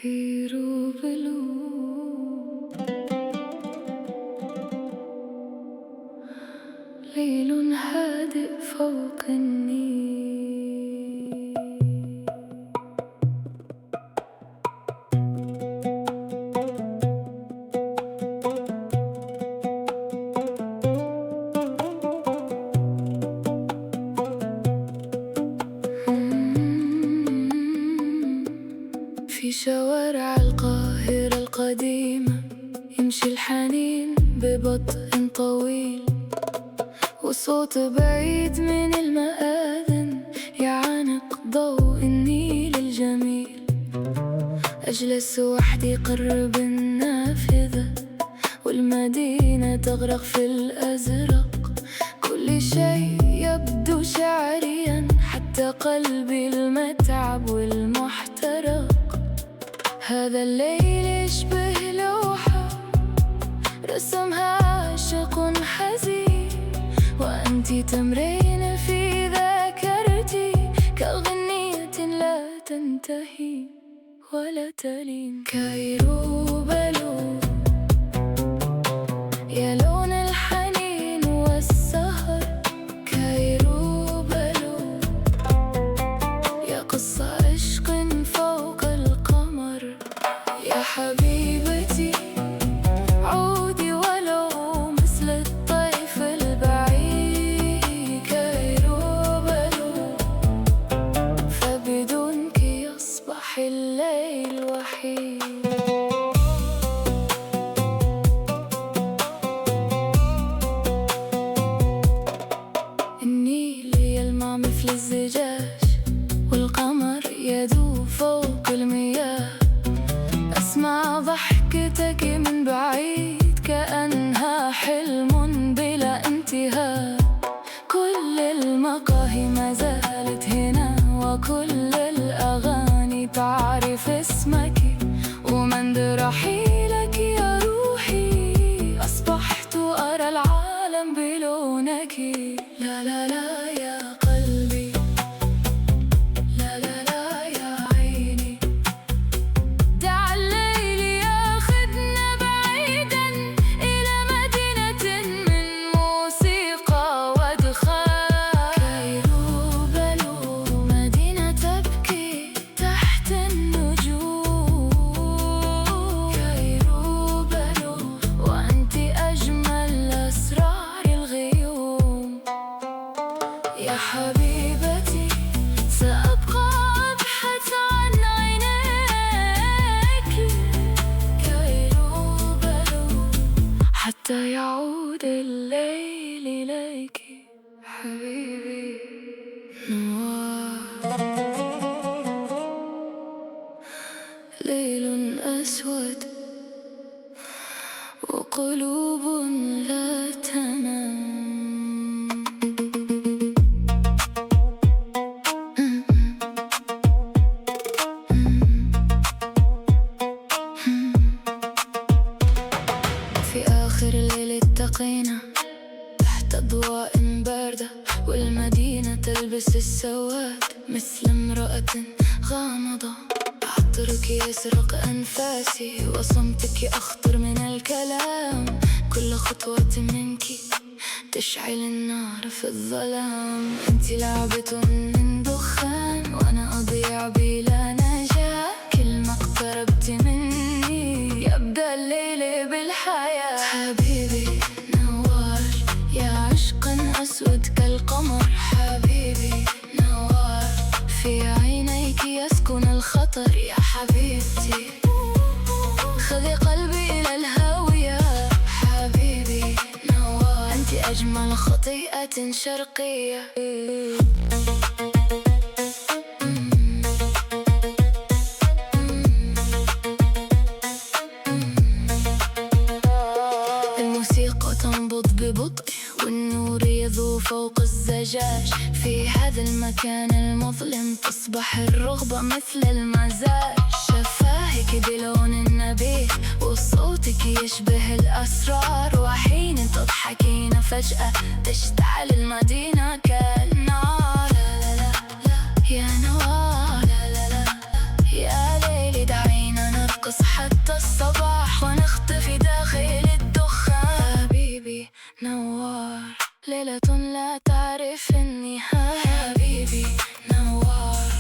كيروبلو ليل هادئ فوق النيل. في شوارع القاهرة القديمة يمشي الحنين ببطء طويل، وصوت بعيد من المآذن يعانق ضوء النيل الجميل. أجلس وحدي قرب النافذة والمدينة تغرق في الأزرق، كل شيء يبدو شعريا حتى قلبي المتعب والمحترق. هذا الليل يشبه لوحة رسمها عاشق حزين، وأنتِ تمرين في ذاكرتي كأغنية لا تنتهي ولا تلين. كيروبلو يا لون الحنين والسهر، كيروبلو يا قصة عشق فوق القمر. يا حبيبتي عودي ولو مثل الطيف البعيد، كيروبلو فبدونك يصبح الليل وحيد. النيل يلمع مثل الزجاج والقمر يدوب فوق المياه، أسمع ضحكتك من بعيد كأنها حلم بلا انتهاء. كل المقاهي ما زالت هنا وكل الأغاني تعرف اسمك، ومن رحيلك يا روحي أصبحت أرى العالم بلونك. لا لا لا يا قلبي، لا لا لا يا عيني، دع الليل ياخذنا بعيدا إلى مدينة من موسيقى ودخان. كيروبلو مدينة تبكي تحت النجوم، كيروبلو وأنت أجمل أسرار الغيوم. يا حبيبتي سأبقى أبحث عن عينيك، كيروبلو حتى يعود الليل إليك. حبيبي نوار ليل أسود وقلوب لا تنام. في آخر الليل التقينا تحت أضواء باردة، والمدينة تلبس السواد مثل امرأة غامضة. عطرك يسرق أنفاسي وصمتك أخطر من الكلام، كل خطوة منك تشعل النار في الظلام. أنت لعبة من دخان وأنا أضيع بلا نجاة، كل ما اقتربت مني يبدأ الليل بالحياة. حبيبي نوار يا عشق أسود كالقمر، حبيبي نوار في عينيك يسكن الخطر. يا حبيبتي خذي قلبي إلى الهاوية، حبيبي نوار أنت أجمل خطيئة شرقية. الموسيقى تنبض ببطء والنور يذوب فوق الزجاج، في هذا المكان المظلم تصبح الرغبة مثل المزاج. شفاهك بلون النبيذ وصوتك يشبه الأسرار، وحين تضحكين فجأة تشتعل المدينة كالنار. لا لا لا لا يا نوار، لا لا لا يا ليلي دعينا ليلة لا تعرف النهاية. حبيبي نوار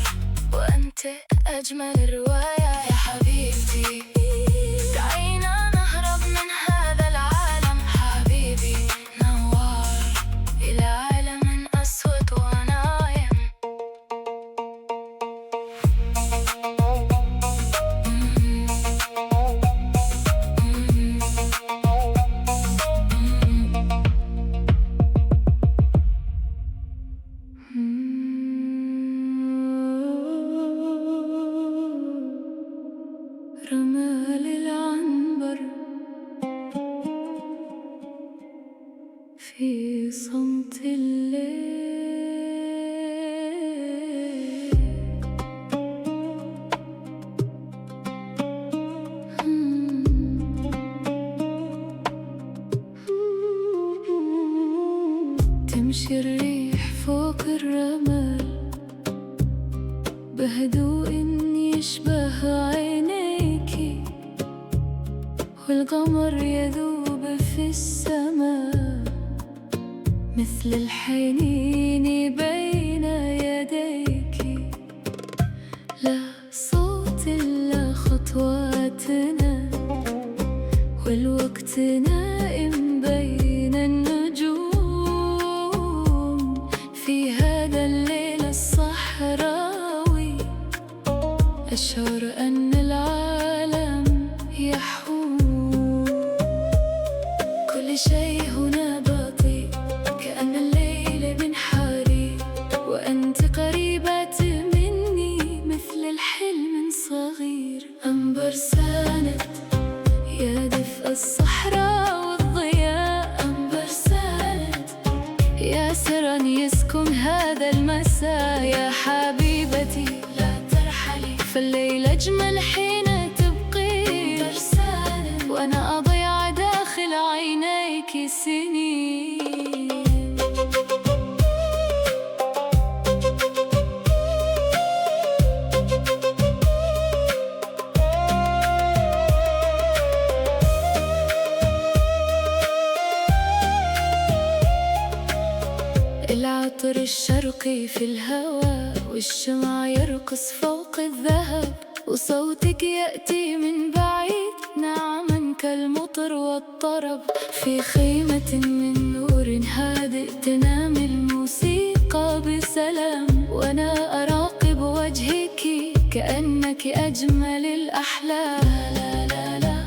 وأنت أجمل رواية يا حبيبتي. دعينا نهرب من هذا العالم حبيبي نوار إلى عالم أسود ونايم. رمال العنبر في صمت الليل. تمشي الريح فوق الرمال بهدوء يشبه عينيكي، والقمر يذوب في السماء مثل الحنين بين يديكي. لا صوت إلا خطواتنا والوقت نائم بين النجوم. في هذا الليل الصحراوي أشعر أن العالم يحوم. كل شيء هنا بطيء كأن الليل من حاري، وأنت قريبة مني مثل الحلم صغير. أنبر ساند يا دفء الصحراء والضياء. أنبر ساند يا سرا يسكن هذا المساء. يا حبيبتي فالليل أجمل حين تبقي برسالة، وأنا أضيع داخل عينيك سنين. العطر الشرقي في الهواء والشمع يرقص فوق الذهب، وصوتك يأتي من بعيد ناعما كالمطر والطرب. في خيمة من نور هادئ تنام الموسيقى بسلام، وأنا أراقب وجهك كأنك أجمل الأحلام. لا لا لا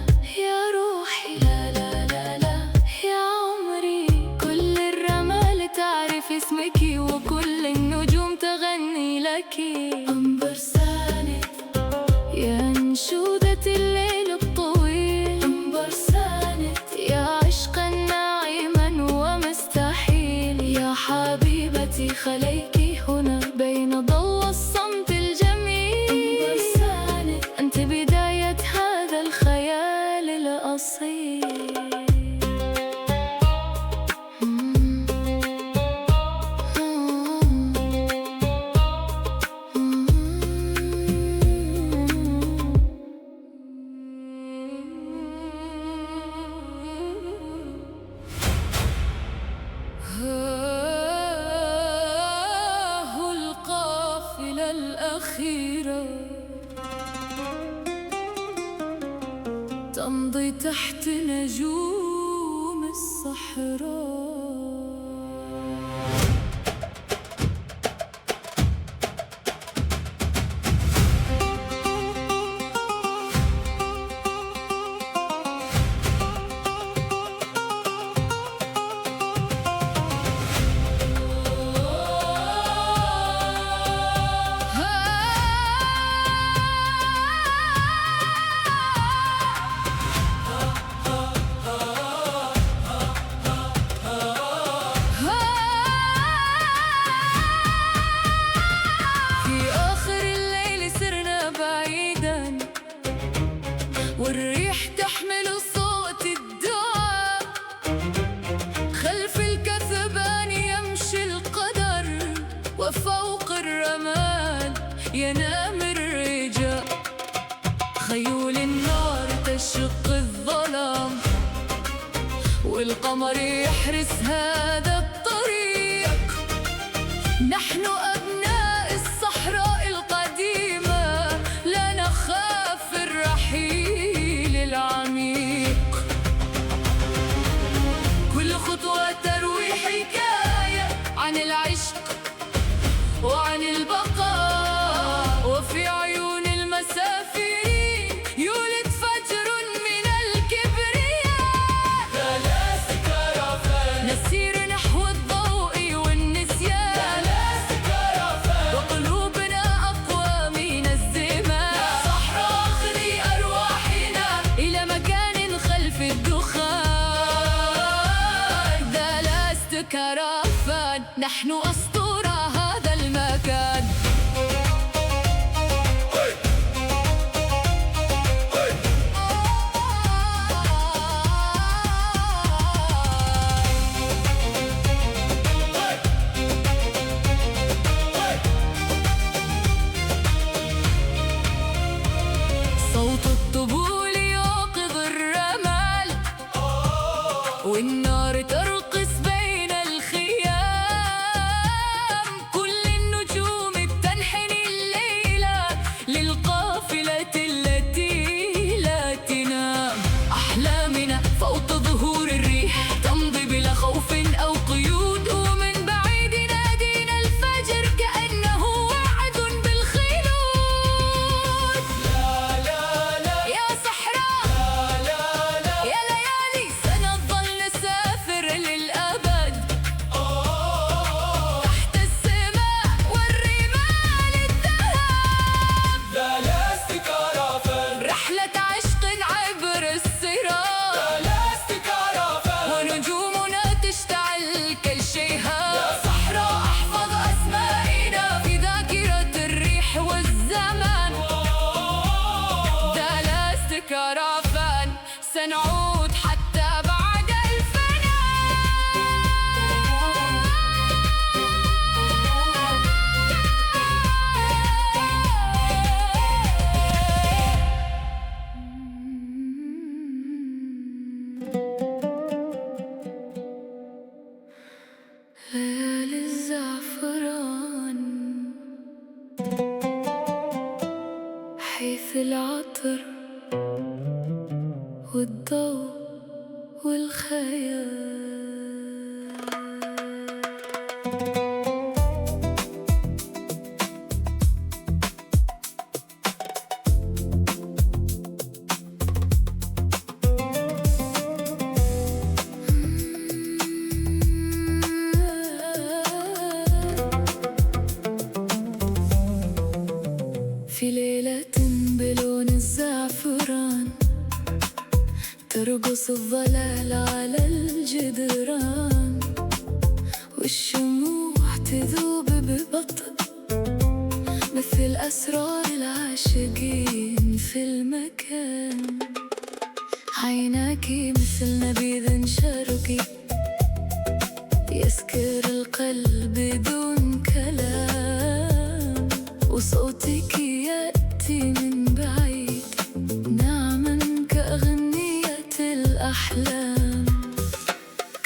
يا روحي، لا لا لا لا يا عمري. كل الرمال تعرف اسمك وكل النجوم تغني لك. أنبر ساند يا أنشودة الليل الطويل. أنبر ساند يا عشقا ناعما ومستحيل. يا حبيبتي خليكي هنا بين ضوء الصمت الجميل. أنبر ساند أنت بداية هذا الخيال الأصيل. القافلة الأخيرة تمضي تحت نجوم الصحراء. والريح تحمل صوت الدعاء. خلف الكثبان يمشي القدر، وفوق الرمال ينام الرجال. خيول النار تشق الظلام، والقمر يحرس هذا الطريق. نحن أسطورة هذا المكان. صوت الطبول يوقظ الرمال، والنار ترقص بين الخيام. كل النجوم تنحني الليلة للقافلة التي لا تنام. أحلامنا فوق ظهور الريح تمضي بلا خوف أو قيود، ومن بعيد نادينا الفجر كأنه وعد بالخلود. لا لا لا يا صحراء، لا لا لا يا ليالي، سنظل نسافر للأبد تحت السماء والرمال الذهب. لا لاستيك عرفان، رحلة عشق عبر الصراع، لا لاستيك عرفان، ونجومنا تشتعل كالشيهاب. يا صحراء احفظ أسمائنا في ذاكرة الريح والزمان. دالاستيك عرفان، سنعود حتى بعد ليالي الزعفران، حيث العطر والضوء والخيال. في ليلة بلون الزعفران ترقص الظلال على الجدران، والشموع تذوب ببطء مثل أسرار العاشقين في المكان. عيناك مثل نبيذ شرقي يسكر القلب بدون كلام، وصوتك يأتي من بعيد ناعما كأغنية الأحلام.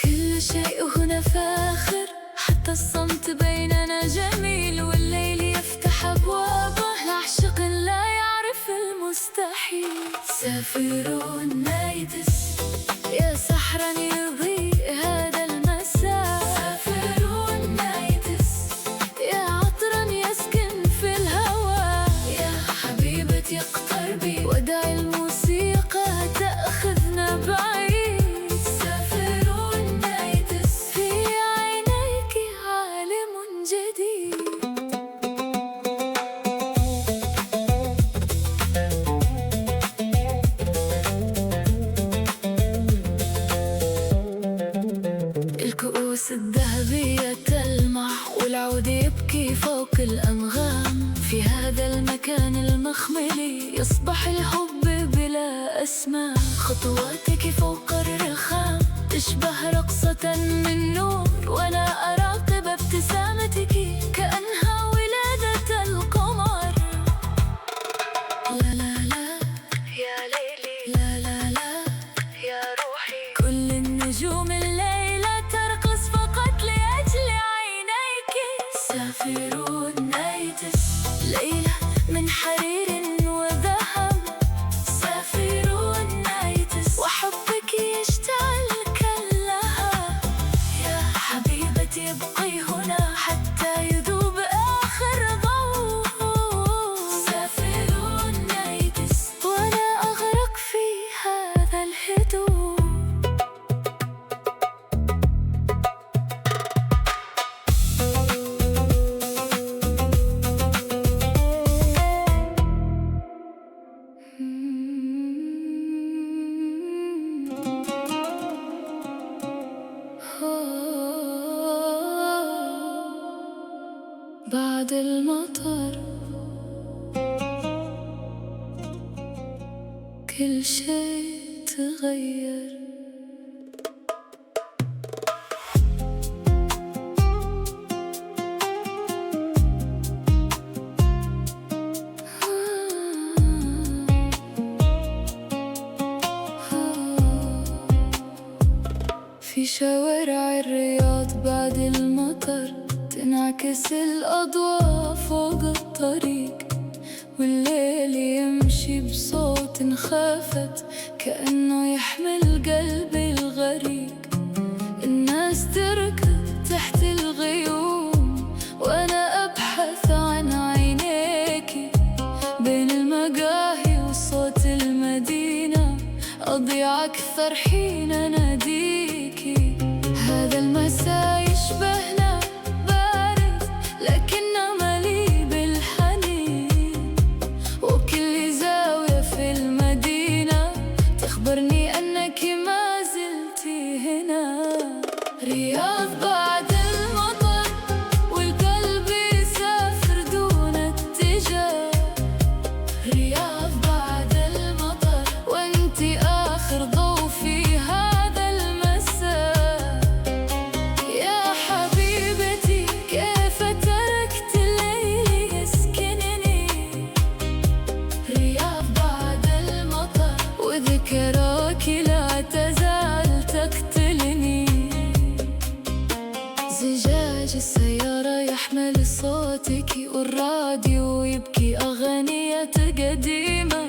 كل شيء هنا فاخر، حتى الصمت بيننا جميل، والليل يفتح أبوابه لعشق لا يعرف المستحيل. سافرون نايتس يا سحرا يضيء هذا المساء. سافرون نايتس يا عطرا يسكن في الهواء. يا حبيبتي اقتربي ودعي الموسيقى تأخذنا بعيد. سافرون نايتس في عينيك عالم جديد. الكؤوس الذهبية تلمع، والعود يبكي فوق الأنغام. في هذا المكان المخملي يصبح الحب بلا أسماء. خطواتك فوق الرخام تشبه رقصة من نور، وأنا أراقب ابتسامتك كأنها ولادة القمر. لا لا لا يا ليلي، لا لا لا يا روحي، كل النجوم الليلة ترقص فقط لأجل عينيك. سافرون نايتس ليلة من حرير وذهب. سافرون نايتس وحبك يشتعل كاللهب. يا حبيبتي ابقي هنا حتى يذوب آخر ضوء. سافرون نايتس كل شي تغير. في شوارع الرياض بعد المطر تنعكس الأضواء فوق الطريق، والليل يمشي بصوت خافت كأنه يحمل قلبي الغريق. الناس تركض تحت الغيوم وأنا أبحث عن عينيكي، بين المقاهي وصوت المدينة أضيع أكثر حين أناديكي. هذا المساء يشبهنا بارد لكنه مليء بالحنين، وكل زاوية في المدينة تخبرني أنك ما زلتي هنا. رياض بعد المطر والقلب يسافر دون اتجاه، رياض بعد المطر وانتي آخر ضوء في هذا المساء. يا حبيبتي كيف تركت الليل يسكنني، رياض بعد المطر وذكراك لا تزال تقتلني. زجاج السيارة يحمل صوتك والراديو يبكي أغنية قديمة،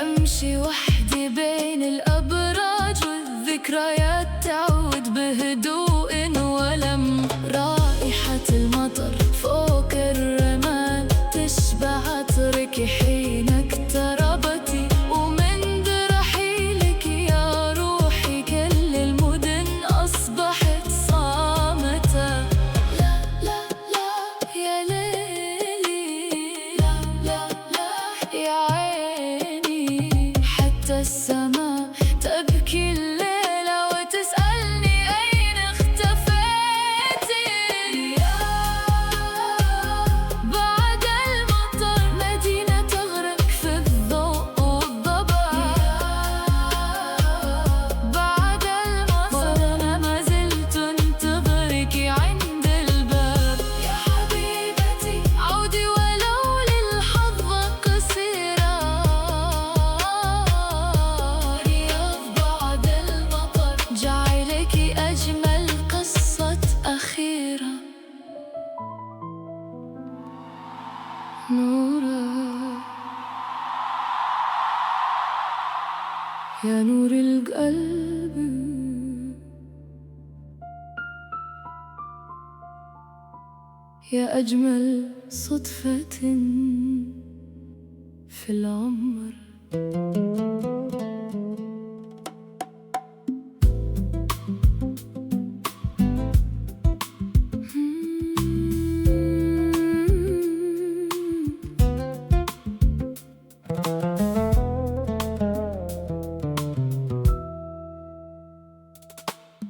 أمشي وحدي بين الأبراج والذكريات تعود بهدوء ولم. رائحة المطر فوق الرمال تشبه عطرك حين اقتربتي، ومن رحيلك يا روحي كل المدن أصبحت صامتة. لا لا لا يا ليلي، لا لا لا يا عيني، حتى السماء تبكي الليلة وتسألني أين اختفيتي. بعد المطر مدينة تغرق في الضوء والضباب، بعد المطر أنا ما زلت انتظرك عند الباب. يا حبيبتي عودي ولو للحظة قصيرة، رياض بعد المطر جعلك أجمل قصة أخيرة. نورا يا نور القلب، يا أجمل صدفة في العمر.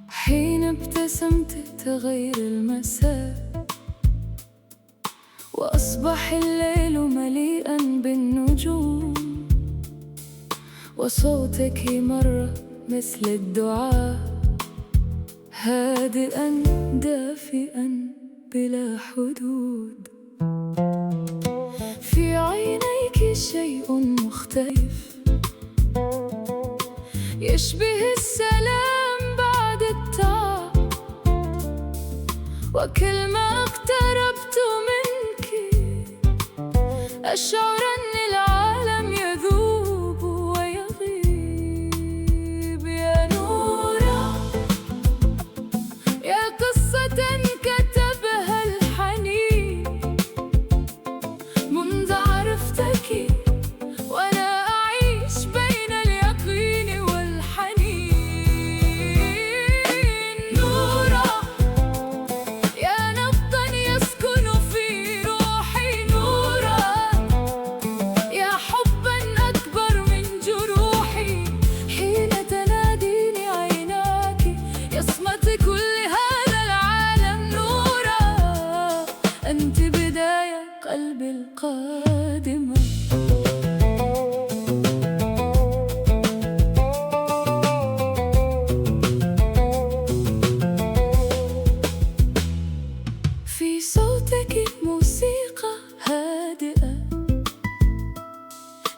حين ابتسمت تغير المساء، وأصبح الليل مليئا بالنجوم، وصوتك مر مثل الدعاء هادئا دافئا بلا حدود. في عينيك شيء مختلف يشبه السلام بعد التعب، وكلما اقتربت منك أشعر أن العالم يذوب ويغيب. يا نورا يا قصة كتبها الحنين، منذ عرفتك وأنا أعيش بين اليقين والحنين. نورا يا نبضاً يسكن في روحي، نورا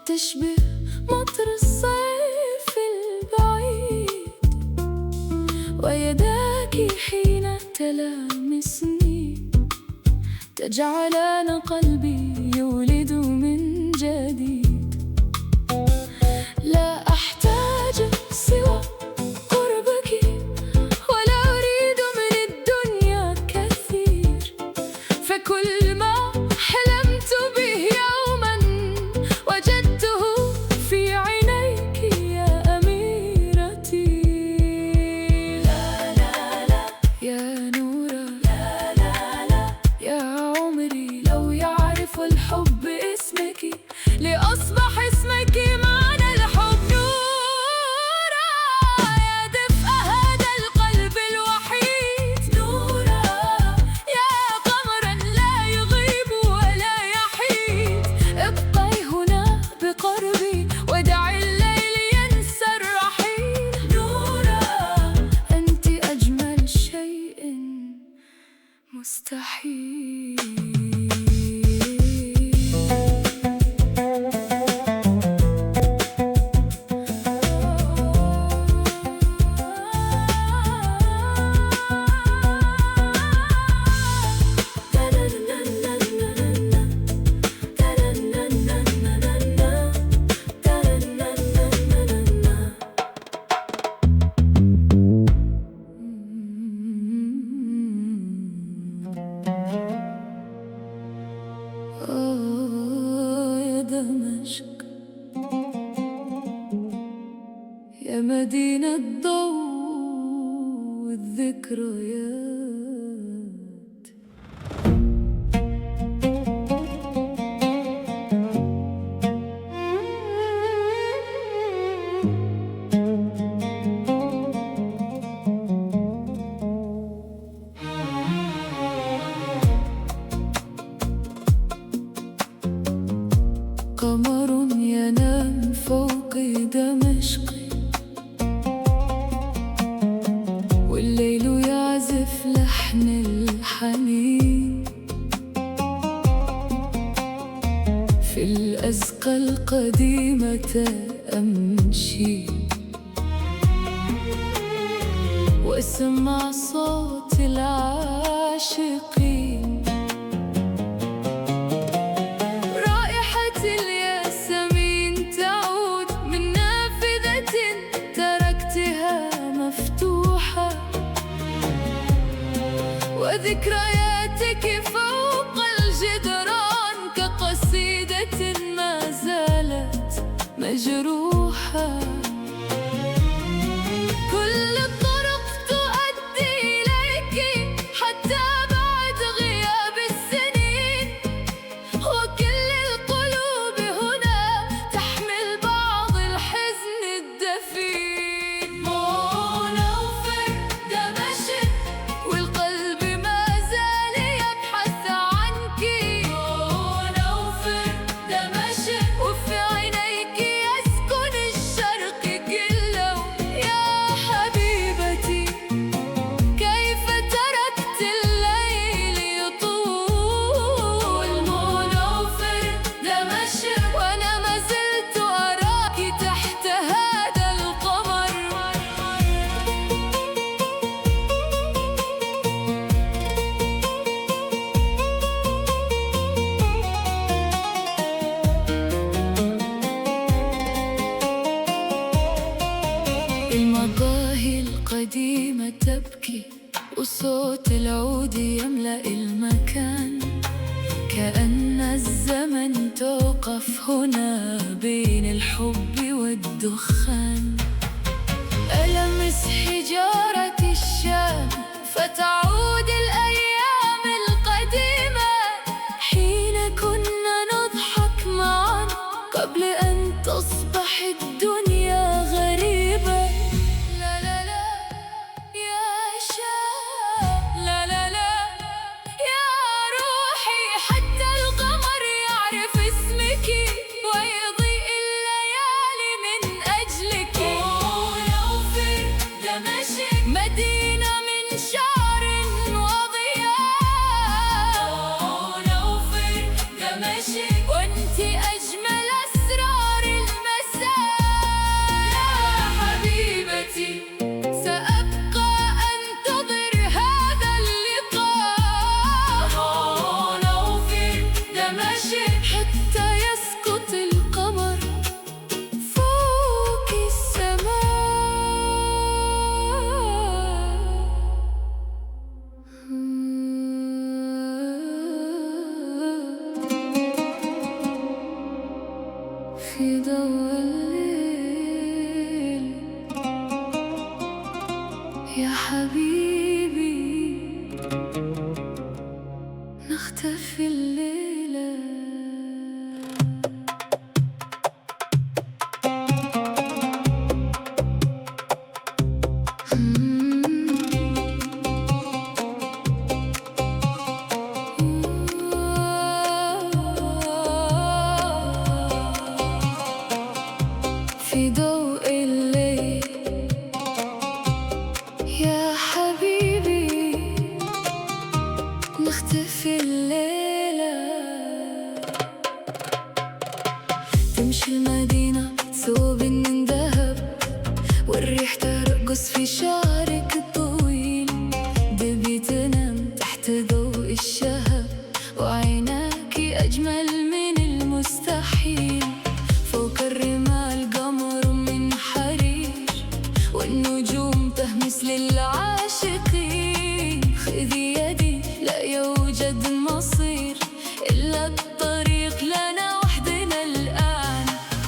تشبه مطر الصيف البعيد، ويداك حين تلامسني تجعلان قلبي يولد من جديد. لا أحتاج سوى قربك، ولا أريد من الدنيا كثير، فكل ما حلمت به يوما وجدته في عينيك يا أميرتي. لا لا لا يا نورا، لا لا لا يا عمري، لو يعرف الحب اسمك لأصبح اسمك معنى الحب. نورا يا دفء هذا القلب الوحيد، نورا يا قمرا لا يغيب ولا يحيد. ابقي هنا بقربي ودعي الليل ينسى الرحيل. نورا أنت أجمل شيء مستحيل. يا دمشق يا مدينة الضوء والذكريات. قمر ينام فوق دمشق، والليل يعزف لحن الحنين. في الأزقة القديمة أمشي وأسمع صوت العاشقين. وذكرياتك فوق الجدران كقصيدة ما زالت مجروحة. كل الطرق تؤدي إليك حتى بعد غياب السنين، وكل القلوب هنا تحمل بعض الحزن الدفين. منوفر دمشق والقلب ما زال يبحث عنك. منوفر دمشق وفي عينيك يسكن الشرق كله. يا حبيبتي كيف تركت الليل يطول. منوفر دمشق وأنا ما زلت أراك تحت هذا القمر. المقاهي القديمة تبكي وصوت العود يملأ المكان، كأن الزمن توقف هنا بين الحب والدخان. ألمس حجارة الشام فتعود الأيام القديمة، حين كنا نضحك معا قبل أن تصبح الدنيا غريبة. لا لا لا يا شام، لا لا لا يا روحي، حتى القمر يعرف اسمك ويضيء الليالي من أجلك. منوفر دمشق مدينة من شعر وضياء. منوفر دمشق وانت أجمل أسرار في ضوء الليل يا حبيبي نختفي الليلة. في ضوء الليل يا حبيبي نختفي الليلة. تمشي المدينة ثوب من ذهب والريح ترقص في شعرك الطويل. ببي تنام تحت ضوء الشهب وعيناك أجمل من المستحيل. فوق الرمال قمر من حرير والنجوم تهمس للعاشقين. خذي يدي لا يوجد مصير إلا الطريق لنا وحدنا الآن.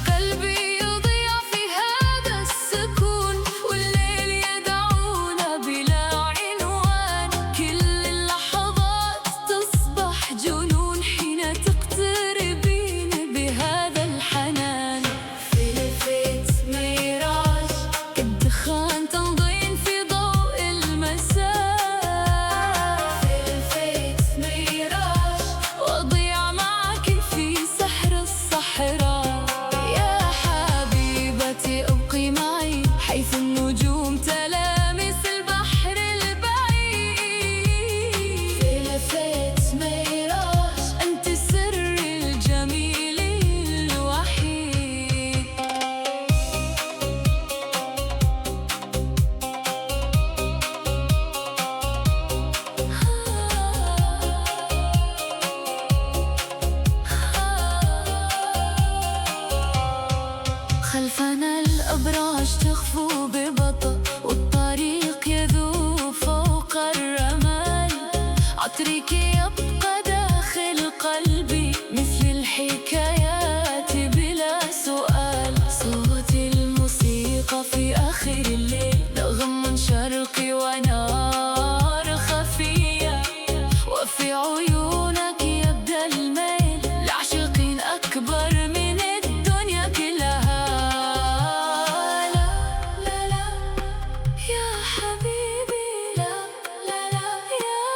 قلبي يضيع في هذا السكون والليل يدعونا بلا عنوان. كل اللحظات تصبح جنون حين تقتربين بهذا الحنان. في لفيت ميراج كالدخان تمضين في ضوء المساء. في لفيت ميراج وأضيع معك في سحر الصحراء. يا حبيبتي أبقي معي حيث النجوم تلامس البحر البعيد. في لفيت ميراج أنت سر الجميل الوحيد. خلفنا الأبراج تخفو ببطء والطريق يذوب فوق الرمال. عطرك يبقى داخل قلبي مثل الحكايات بلا سؤال. صوت الموسيقى في آخر الليل نغم شرقي ونار خفية. وفي عيونك يبدأ الميل لعشق أكبر من الدنيا كلها. لا لا لا يا حبيبي لا لا لا يا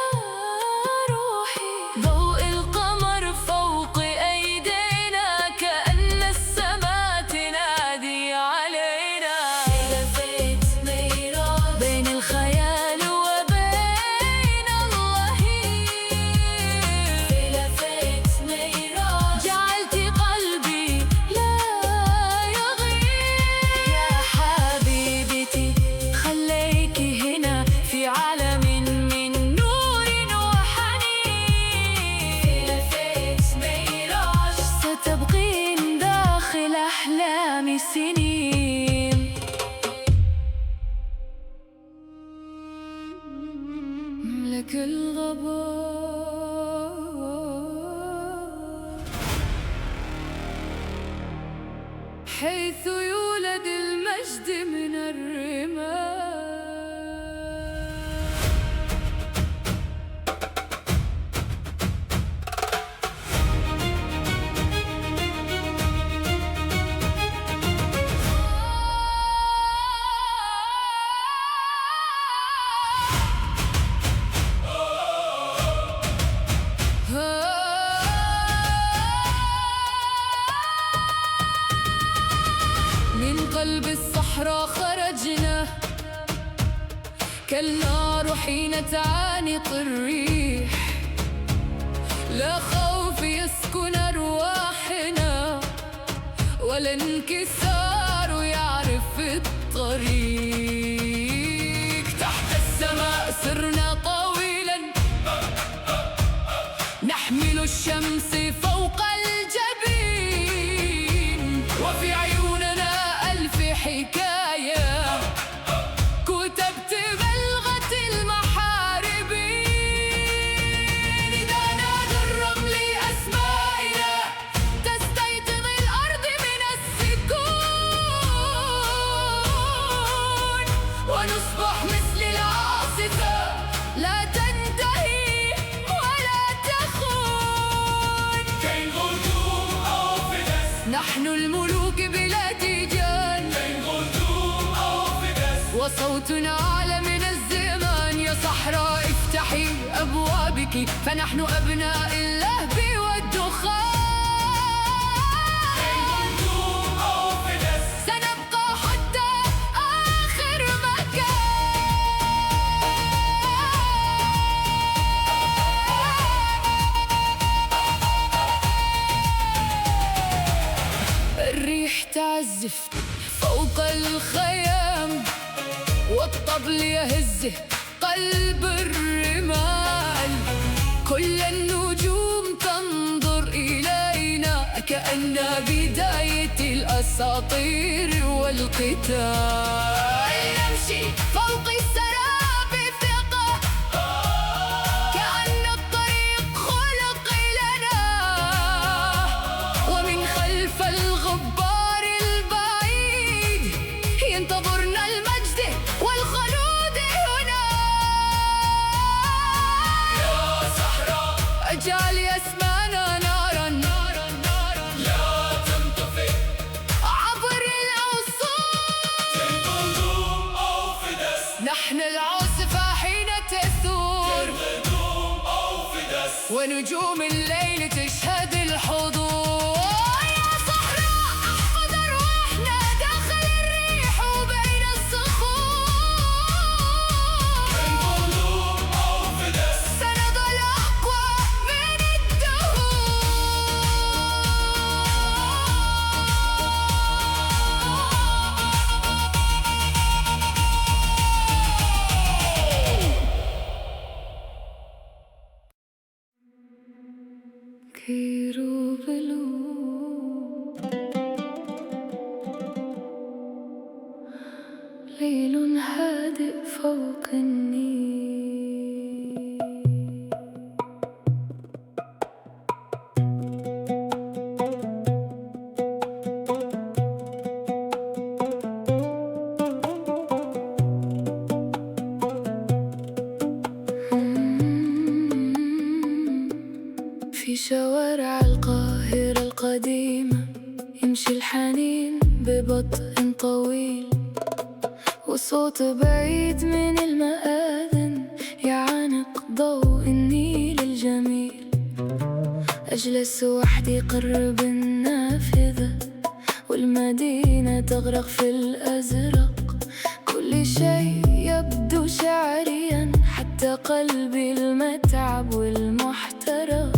روحي. ضوء القمر فوق أيدينا كأن السماء تنادي علينا. في لفيت ميراج بين الخيال وبين اللهيب. في لفيت ميراج جعلت قلبي لا يغيب. يا حبيبتي خليك هنا في عالم من نور وحنين. في لفيت ميراج ستبقين داخل أحلامي سنين. مملك الغبار حيث يولد المجد من الرمال. من قلب الصحراء خرجنا كالنار حين تعانق الريح. لا خوف يسكن أرواحنا ولا انكسار يعرف الطريق. تحت السماء سرنا طويلا نحمل الشمس فوق الجبين. وفي عيوننا ألف حكاية كتبت بلغة المحاربين. إذا نادى الرمل أسمائنا تستيقظ الأرض من السماء. نحن الملوك بلا تيجان، بين غدوم أو فدس، وصوتنا أعلى من الزمان. يا صحراء افتحي أبوابك، فنحن أبناء اللهب والدخان. بين غدوم أو فدس، سنبقى حتى آخر مكان. الريح تعزف فوق الخيام، والطبل يهز قلب الرمال. كل النجوم تنظر إلينا، كأن بداية الأساطير والقتال. نمشي فوق السراب بثقة، كأن الطريق خلق لنا، ومن خلف الغبار البعيد ينتظرنا المجد والخلود هنا. يا صحراء اجعل أسمانا نارا لا تنطفئ، عبر الأوصال. بين غدوم أو فدس، نحن العاصفة حين تثور، بين غدوم أو فدس، ونجوم الليل تشهد الحضور. يا صحراء احفظ أرواحنا داخل الريح وبين الصخور. بين غدوم أو فدس، سنظل أقوى من الدهور. كيروبلو ليل هادئ فوق النيل. في شوارع القاهرة القديمة يمشي الحنين ببطء طويل، وصوت بعيد من المآذن يعانق ضوء النيل الجميل. أجلس وحدي قرب النافذة، والمدينة تغرق في الأزرق. كل شيء يبدو شعريا، حتى قلبي المتعب والمحترق.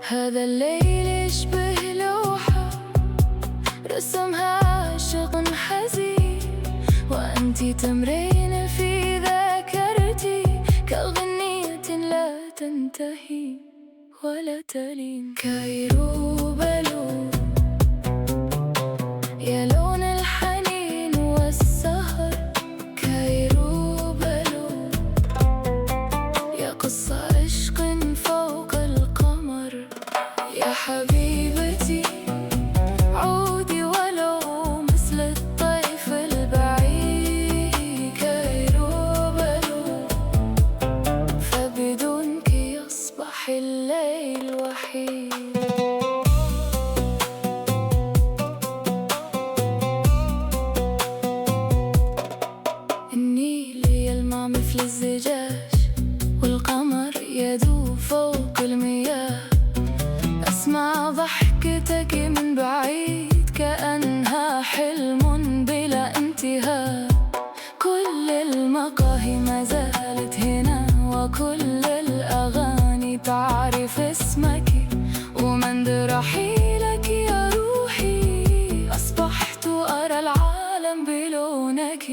هذا الليل يشبه لوحة رسمها عاشق حزين، وأنتِ تمرين في ذاكرتي كأغنية لا تنتهي ولا تلين. كيروبلو يا لون الحنين والسهر، كيروبلو يا قصة عشق فوق القمر. يا حبيبتي عودي ولو مثل الطيف البعيد. كيروبلو فبدونك يصبح الليل وحيد. النيل يلمع مثل الزجاج، والقمر يدوب فوق المياه. أسمع ضحكتك من بعيد كأنها حلم بلا انتهاء. كل المقاهي ما زالت هنا، وكل الأغاني تعرف اسمك، ومن رحيلك يا روحي أصبحت أرى العالم بلونك.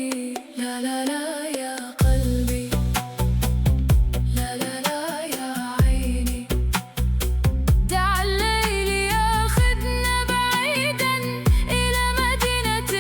لا لا لا يا قلبي، لا لا لا يا عيني، دع الليل ياخذنا بعيدا إلى مدينة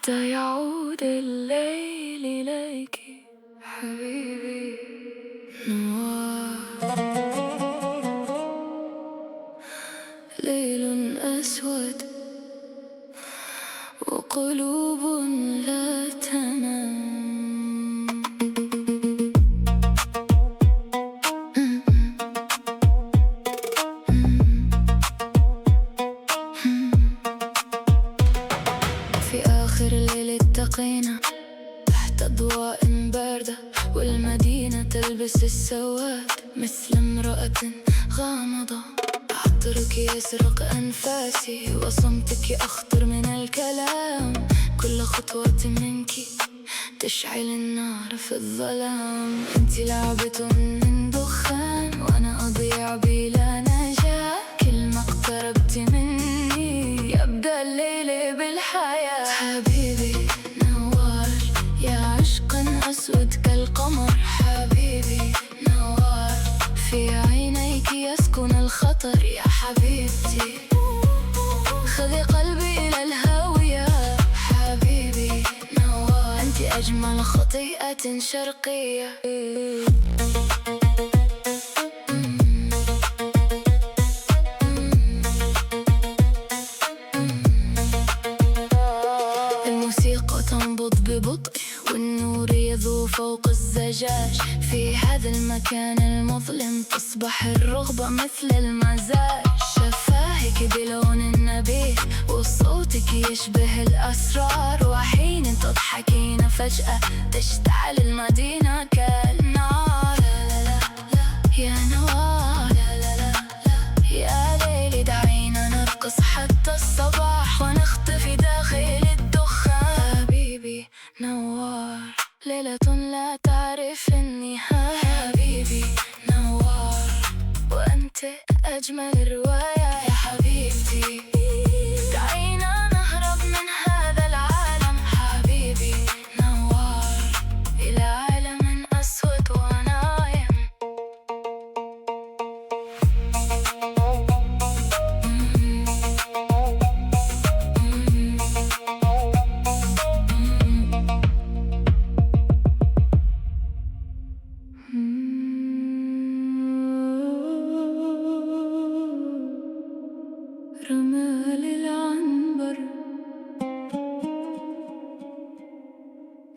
حتى يعود الليل إليك حبيبي نوار. ليل أسود وقلوب لا تنام. في آخر الليل التقينا تحت أضواء باردة، والمدينة تلبس السواد مثل امرأة غامضة. عطرك يسرق أنفاسي وصمتك أخطر من الكلام. كل خطوة منك تشعل النار في الظلام. انت لعبة من دخان وأنا أضيع بلا نجاة. كل ما اقتربت مني يبدأ الليل بالحياة. حبيبي نوار يا عشقا أسود كالقمر. حبيبي نوار في عينيك يسكن الخطر. يا حبيبتي خذي قلبي إلى الهاوية. حبيبي نوار أنت أجمل خطيئة شرقية. الموسيقى تنبض ببطء والنور يذوب فوق الزجاج. في هذا المكان المظلم تصبح الرغبة مثل المزاج. شفاهك بلون نبيه وصوتك يشبه الأسرار. وحين تضحكين فجأة تشتعل المدينة كالنار. لا لا لا لا يا نوار. لا لا لا لا يا ليلي دعينا نرقص حتى الصباح ونختفي داخل الدخان. حبيبي نوار ليلة لا تعرف النهاية. حبيبي نوار وأنت أجمل الرواية. يا حبيبتي دعينا نهرب من هذا العالم. حبيبي نوار إلى عالم أسود ونايم. رمال العنبر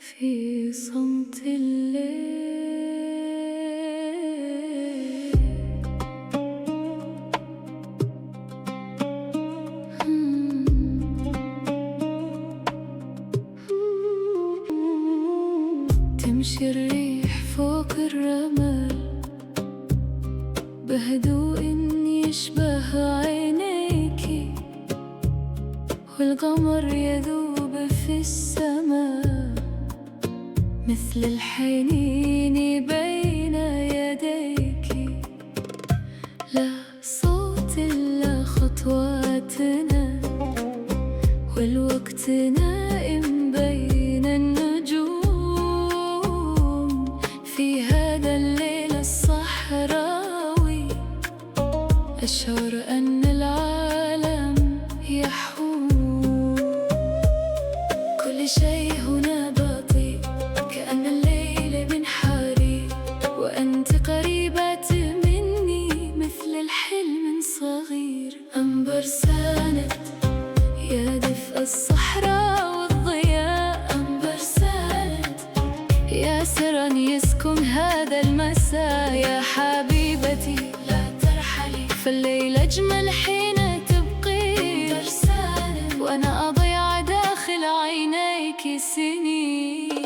في صمت الليل. تمشي الريح فوق الرمال بهدوء يشبه عينيكي. والقمر يذوب في السماء مثل الحنين بين يديك. لا صوت إلا خطواتنا والوقت نائم بين النجوم. في هذا الليل الصحراوي أشعر أن العالم يحوم. كل شيء هنا بطيء كأن الليل منحاري. وأنت قريبة مني مثل الحلم صغير. أنبر ساند يا دفء الصحراء والضياء. أنبر ساند يا سرا يسكن هذا المساء. يا حبيبتي لا ترحلي فالليل أجمل حين تبقي. أنبر ساند وأنا أضيع داخل عينيك سنين.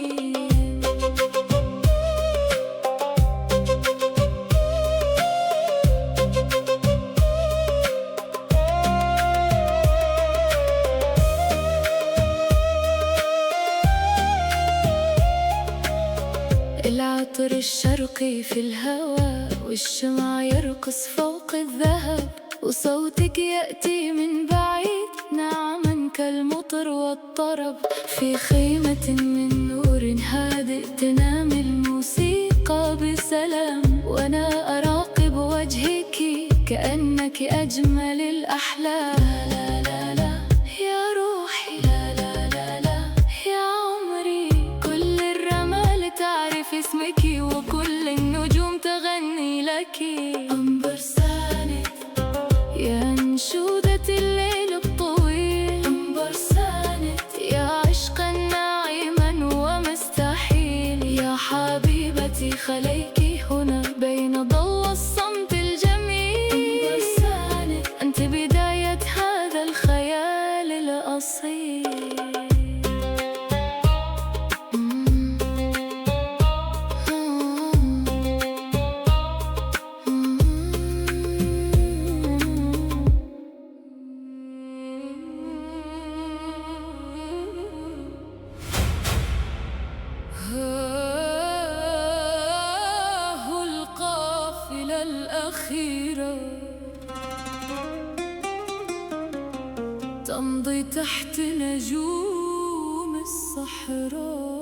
العطر الشرقي في الهواء والشمع يرقص فوق الذهب. وصوتك يأتي من بعيد ناعما كالمطر والطرب. في خيمة من نور هادئ تنام الموسيقى بسلام. وأنا أراقب وجهك كأنك أجمل الأحلام. لا لا لا يا روحي لا لا لا لا أصيخ عليك هنا بين ضوء الصمت الجميل. أنت بداية هذا الخيال الأصيل. القافلة الأخيرة تمضي تحت نجوم الصحراء.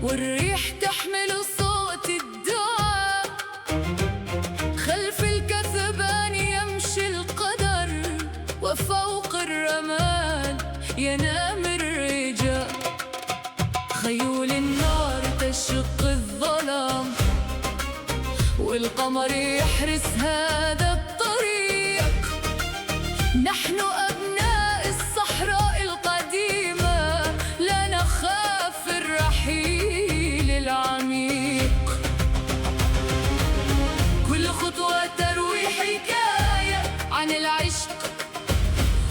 والريح تحمل صوت الدعاء. خلف الكثبان يمشي القدر، وفوق الرمال ينام الرجال. خيول النار تشق الظلام، والقمر يحرس هذا الطريق. نحن أبناء الصحراء القديمة، لا نخاف الرحيل العميق. كل خطوة تروي حكاية عن العشق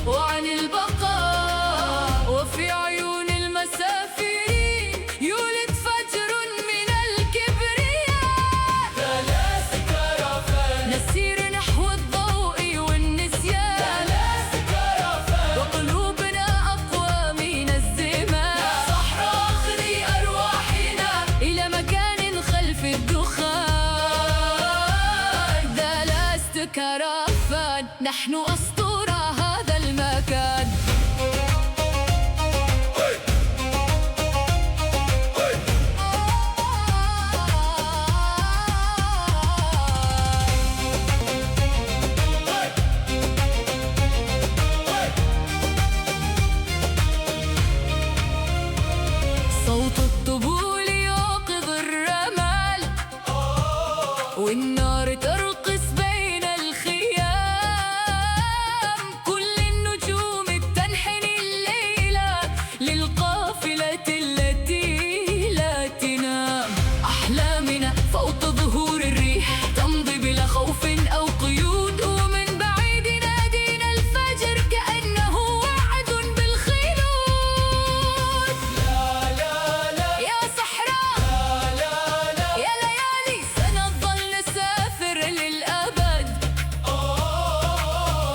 وعن البقاء. وفي عيون المسافرين يولد فجر من الكبرياء. ثلاث كرفان نسير نحو الضوء والنسيان. ثلاث كرفان وقلوبنا أقوى من الزمان. يا صحراء أخذي أرواحنا إلى مكان خلف الدخان. ذا لست كرفان، نحن أسطورة هذا المكان. صوت الطبول يوقظ الرمال، والنار ترقص بين الخيام. كل النجوم بتنحني الليلة للقافلة التي لا تنام. أحلامنا فوق ظهور الريح تمضي بلا خوف أو قيود. ومن بعيد ينادينا الفجر كأنه وعد بالخلود. يا صحراء يا ليالي سنظل نسافر للأبد.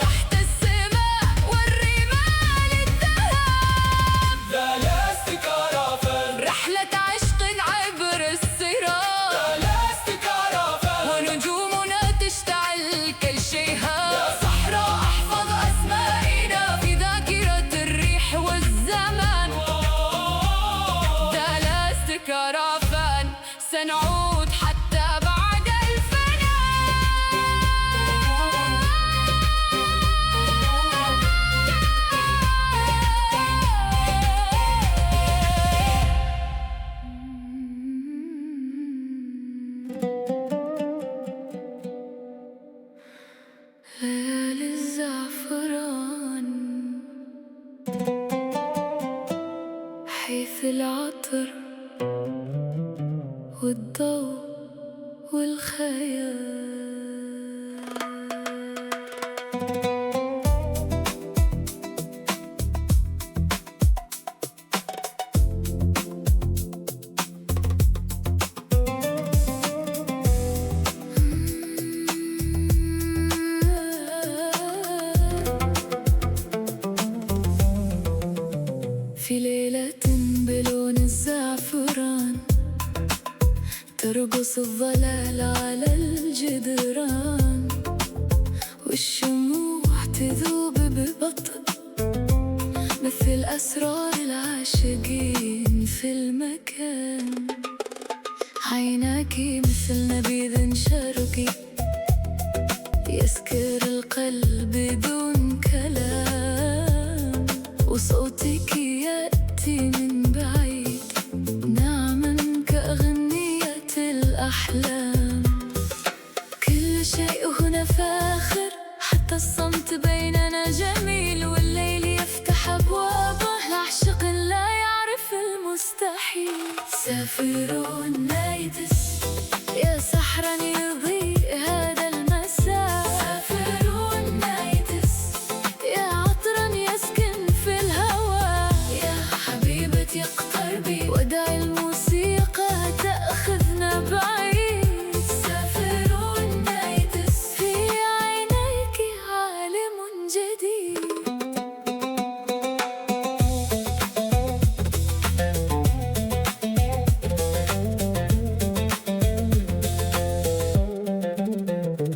تحت السماء والرمال الذهب. ثلاث كرفان رحلة عشق عبر الصراط. ثلاث كرفان ونجومنا تشتعل كالشيهاب. يا صحراء احفظ أسمائنا في ذاكرة الريح والزمان. ثلاث كرفان سنعود حتى بعد ليالي الزعفران، حيث العطر والضوء والخيال. في ليلة بلون الزعفران ترقص الظلال على الجدران، والشموع تذوب ببطء مثل أسرار العاشقين في المكان. عيناك مثل نبيذ شرقي يسكر القلب بدون كلام، وصوتك يأتي من بعيد ناعما كأغنية الأحلام. كل شيء هنا فاخر، حتى الصمت بيننا جميل، والليل يفتح أبوابه لعشق لا يعرف المستحيل. سافرون نايتس يا سحرا يضيء هذا المساء، سافرون نايتس يا عطرا يسكن في الهوى. يا حبيبتي اقتربي ودعي الموسيقى تأخذنا بعيد. سافرون نايتس في عينيك عالم جديد.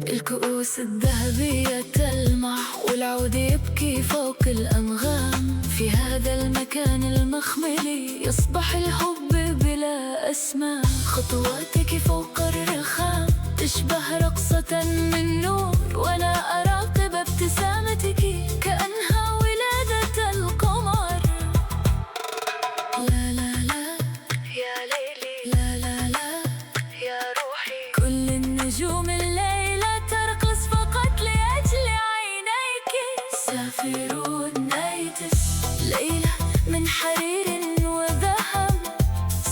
الكؤوس الذهبية تلمع والعود يبكي فوق الأنغام. في هذا المكان المخملي يصبح الحب بلا أسماء. خطواتك فوق الرخام تشبه رقصة من نور، وأنا أراقب ابتسامتك كأنها ولادة القمر. لا لا لا يا ليلي، لا لا لا يا روحي، كل النجوم الليلة ترقص فقط لأجل عينيك. سافرون نايتس ليلة من حرير وذهب،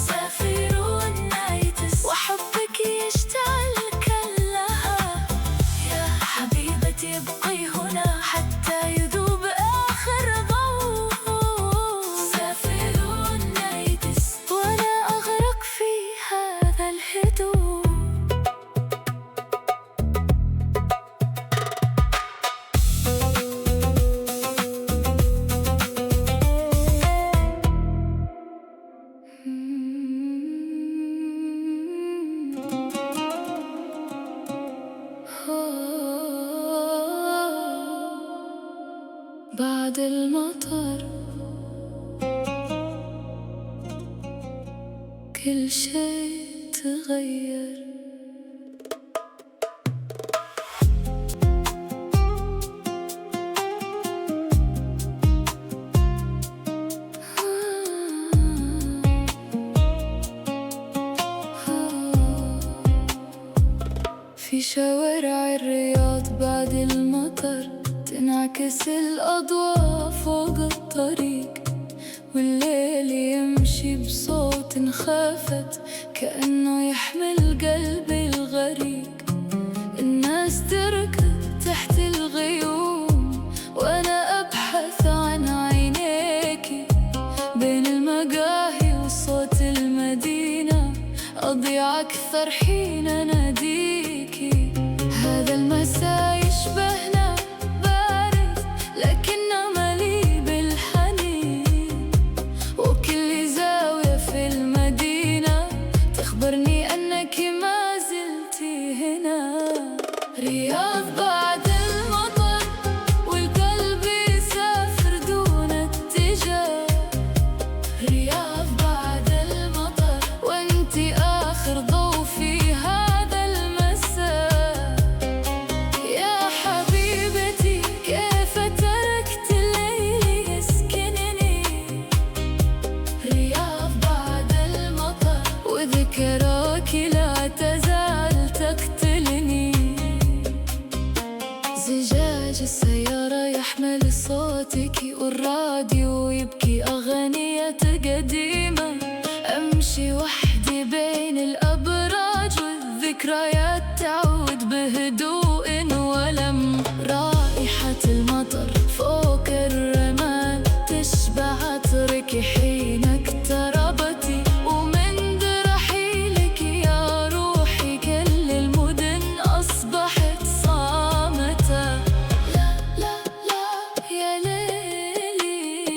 سافرون نايتس وحبك يشتعل كاللهب. يا حبيبتي ابقي هنا حتى يذوب آخر ضوء. سافرون نايتس وأنا أغرق في هذا الهدوء. بعد المطر كل شيء تغير. في شوارع الرياض بعد المطر تنعكس الأضواء فوق الطريق، والليل يمشي بصوت خافت كأنه يحمل قلبي الغريق. الناس تركض تحت الغيوم وأنا أبحث عن عينيكي، بين المقاهي وصوت المدينة أضيع أكثر حين أناديكي. هذا المساء يشبهنا بارد لكنه مليء بالحنين، وكل زاوية في المدينة تخبرني أنك ما زلتي هنا. رياض بعد المطر والقلب يسافر دون اتجاه. رياض بعد المطر وانتي آخر ضوء في هذا المساء. يا حبيبتي كيف تركت الليل يسكنني. رياض بعد المطر وذكراك لا تزال تقتلني. زجاج السيارة يحمل صوتك والراديو يبكي أغنية قديمة. أمشي وحدي بين الأبراج والذكريات تعود بهدوء ولم. رائحة المطر فوق الرمال تشبه عطرك حين اقتربتي، ومن رحيلك يا روحي كل المدن أصبحت صامتة. لا لا لا يا ليلي،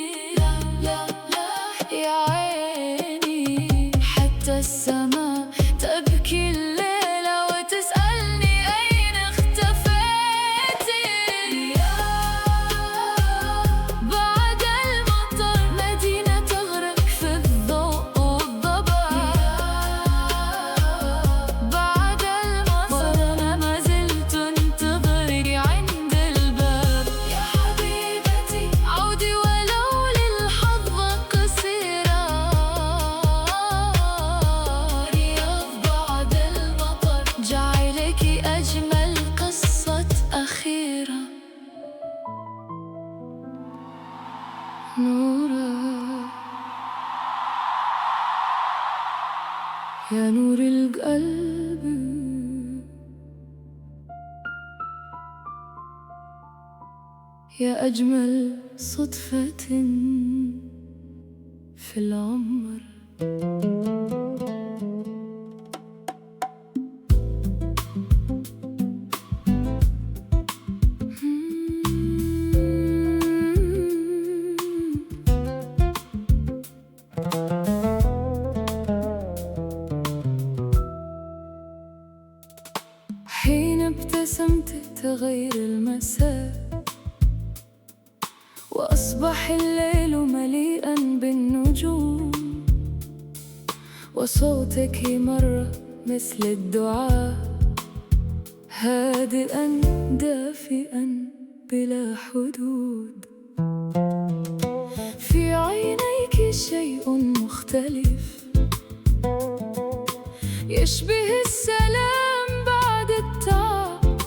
يا أجمل صدفة في العمر. حين ابتسمت تغير المساء، وأصبح الليل مليئا بالنجوم، وصوتك مر مثل الدعاء، هادئا دافئا بلا حدود. في عينيك شيء مختلف يشبه السلام بعد التعب،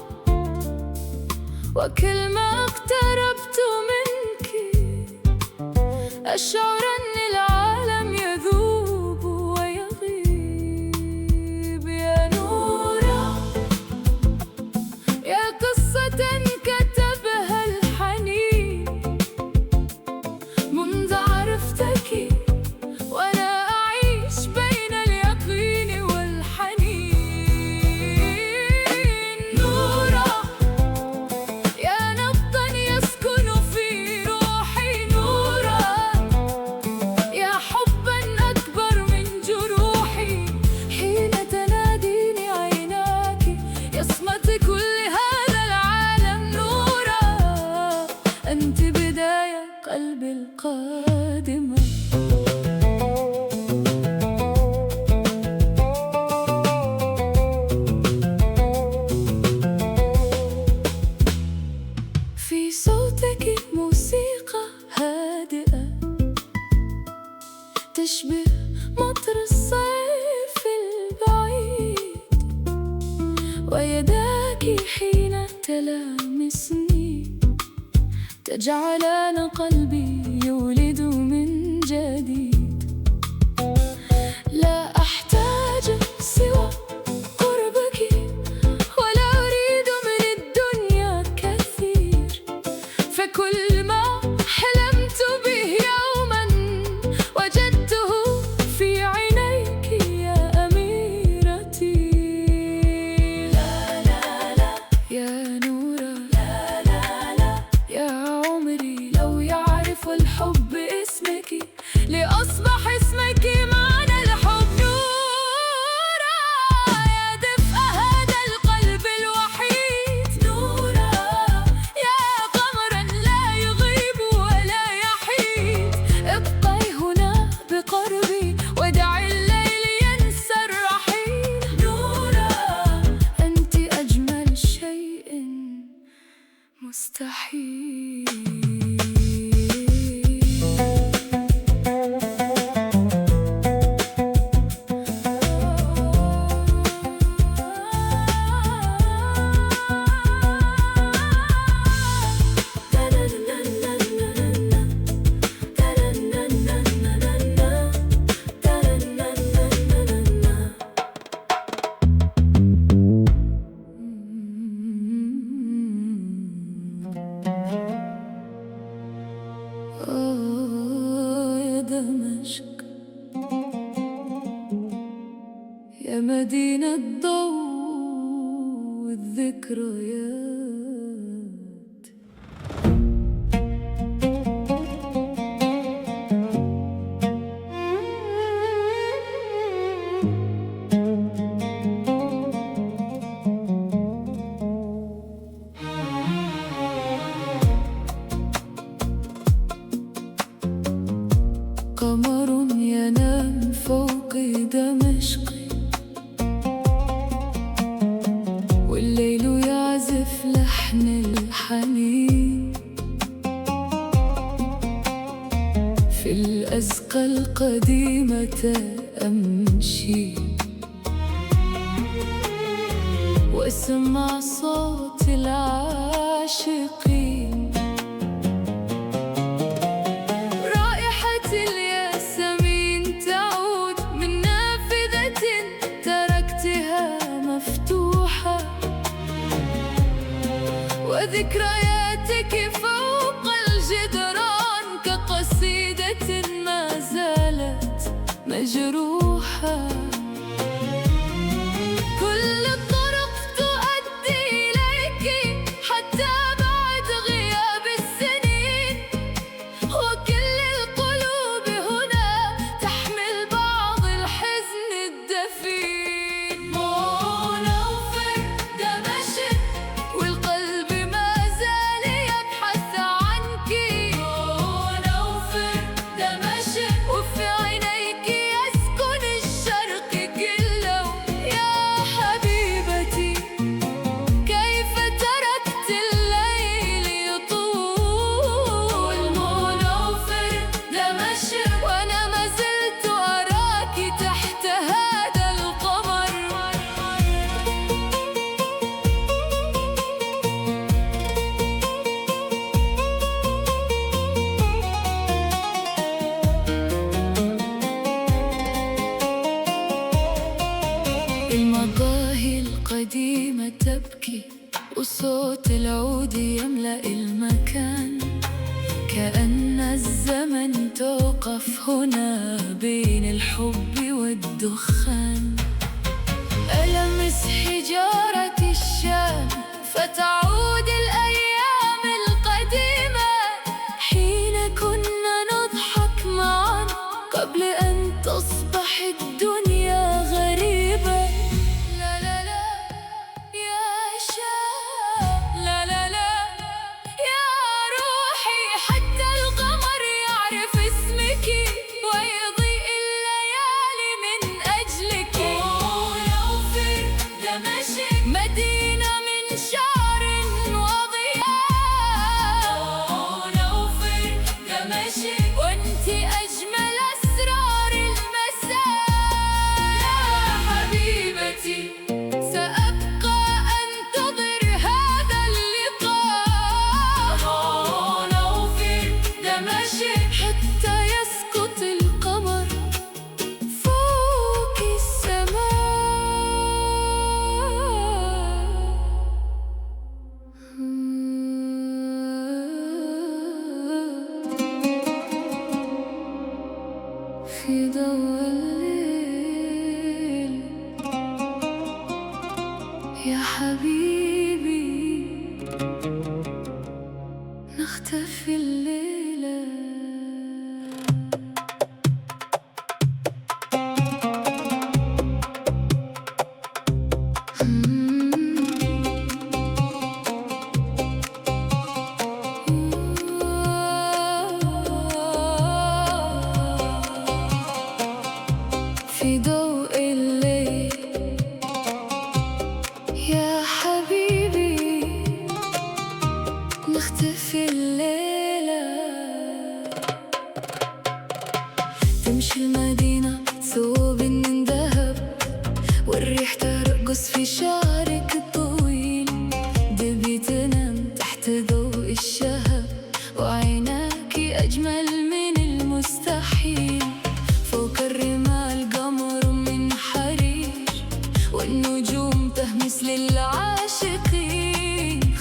وكلما اقتربت منك أشعر أن العالم يذوب ويغيب. يا نورة، يا قصة كتبها الحنين، منذ عرفتك وأنا أعيش بين اليقين والحنين. نورة، يا نبضاً يسكن في روحي. نورة، يا حباً أكبر من جروحي. حين تناديني عيناك يصمت كل هذا العالم. نورة، أنت بداية قلبي القادمة. في صوتك موسيقى هادئة تشبه مطر الصيف البعيد، ويداك حين تلامسني تجعلان قلبي يولد من جديد. لا أحتاج سوى قربك، ولا أريد من الدنيا كثير، فكل ما حلمت به يوما وجدته في عينيك يا أميرتي. لا لا لا يا نورة، لا لا لا يا عمري، لو يعرف الحب اسمك لأصبح اسمك معنى الحب. نورة، يا دفء هذا القلب الوحيد. نورة، يا قمرا لا يغيب ولا يحيد. ابقي هنا بقربي ودعي الليل ينسى الرحيل. نورة، أنت أجمل شيء مستحيل. يا دمشق، يا مدينة الضوء والذكريات. قمر ينام فوق دمشق، والليل يعزف لحن الحنين. في الأزقة القديمة أمشي وأسمع صوت العاشقين. رائحة الياسمين تعود من نافذة تركتها مفتوحة، وذكرياتك فوق الجدران كقصيدة ما زالت مجروحة. كل الطرق تؤدي إليك حتى بعد غياب السنين، وكل القلوب هنا تحمل بعض الحزن الدفين. منوفر دمشق والقلب ما زال يبحث عنك. منوفر دمشق وفي عينيك يسكن الشرق كله. يا حبيبتي كيف تركت الليل يطول. منوفر دمشق وأنا ما زلت أراك تحت هذا القمر. المقاهي القديمة تبكي وصوت العود يملأ المكان، كأن الزمن توقف هنا بين الحب والدخان. ألمس حجارة الشام فتعود الأيام القديمة، حين كنا نضحك معا قبل أن تصبح الدنيا غريبة. لا لا لا يا شام، لا لا لا يا روحي، حتى القمر يعرف اسمك ويضيء الليالي من أجلك. منوفر دمشق مدينة من شعر وضياء. منوفر دمشق وانت أجمل أسرار المساء. يا حبيبتي سأبقى أنتظر هذا اللقاء. منوفر دمشق حتى يسقط القمر فوق السماء. في ضوء الليل يا حبيبي نختفي الليلة. في ضوء الليل يا حبيبي نختفي الليلة. تمشي المدينة ثوب من ذهب والريح ترقص في شعرك الطويل. دبي تنام تحت ضوء الشهب وعيناك أجمل من المستحيل. فوق الرمال قمر من حرير والنجوم تهمس للعاشقين.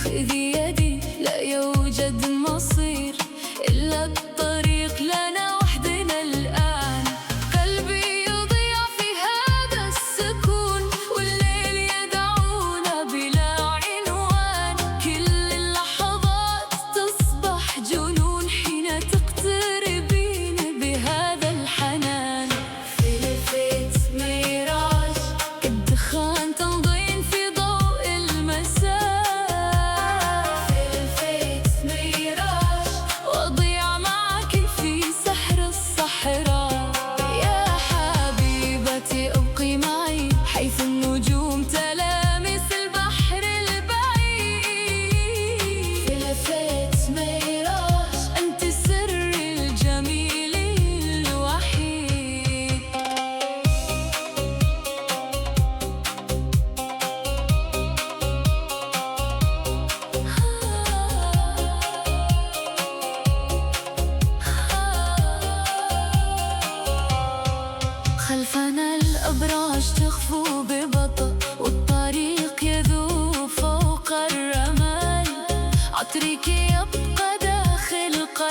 خذي يدي لا يوجد مصير إلا الطريق لنا وحدنا الآن. قلبي يضيع في هذا السكون والليل يدعونا بلا عنوان. كل اللحظات تصبح جنون حين تقتربين بهذا الحنان. في لفيت ميراج كالدخان تمضين في ضوء المساء. في لفيت ميراج وأضيع معك في سحر الصحراء. يا حبيبتي أبقي معي حيث النجوم تلامس البحر البعيد. في لفيت ميراج أنت سر الجميل الوحيد. خلفنا الأبراج تخفو ببطء والطريق يذوب فوق الرمال. عطرك يبقى داخل قلبي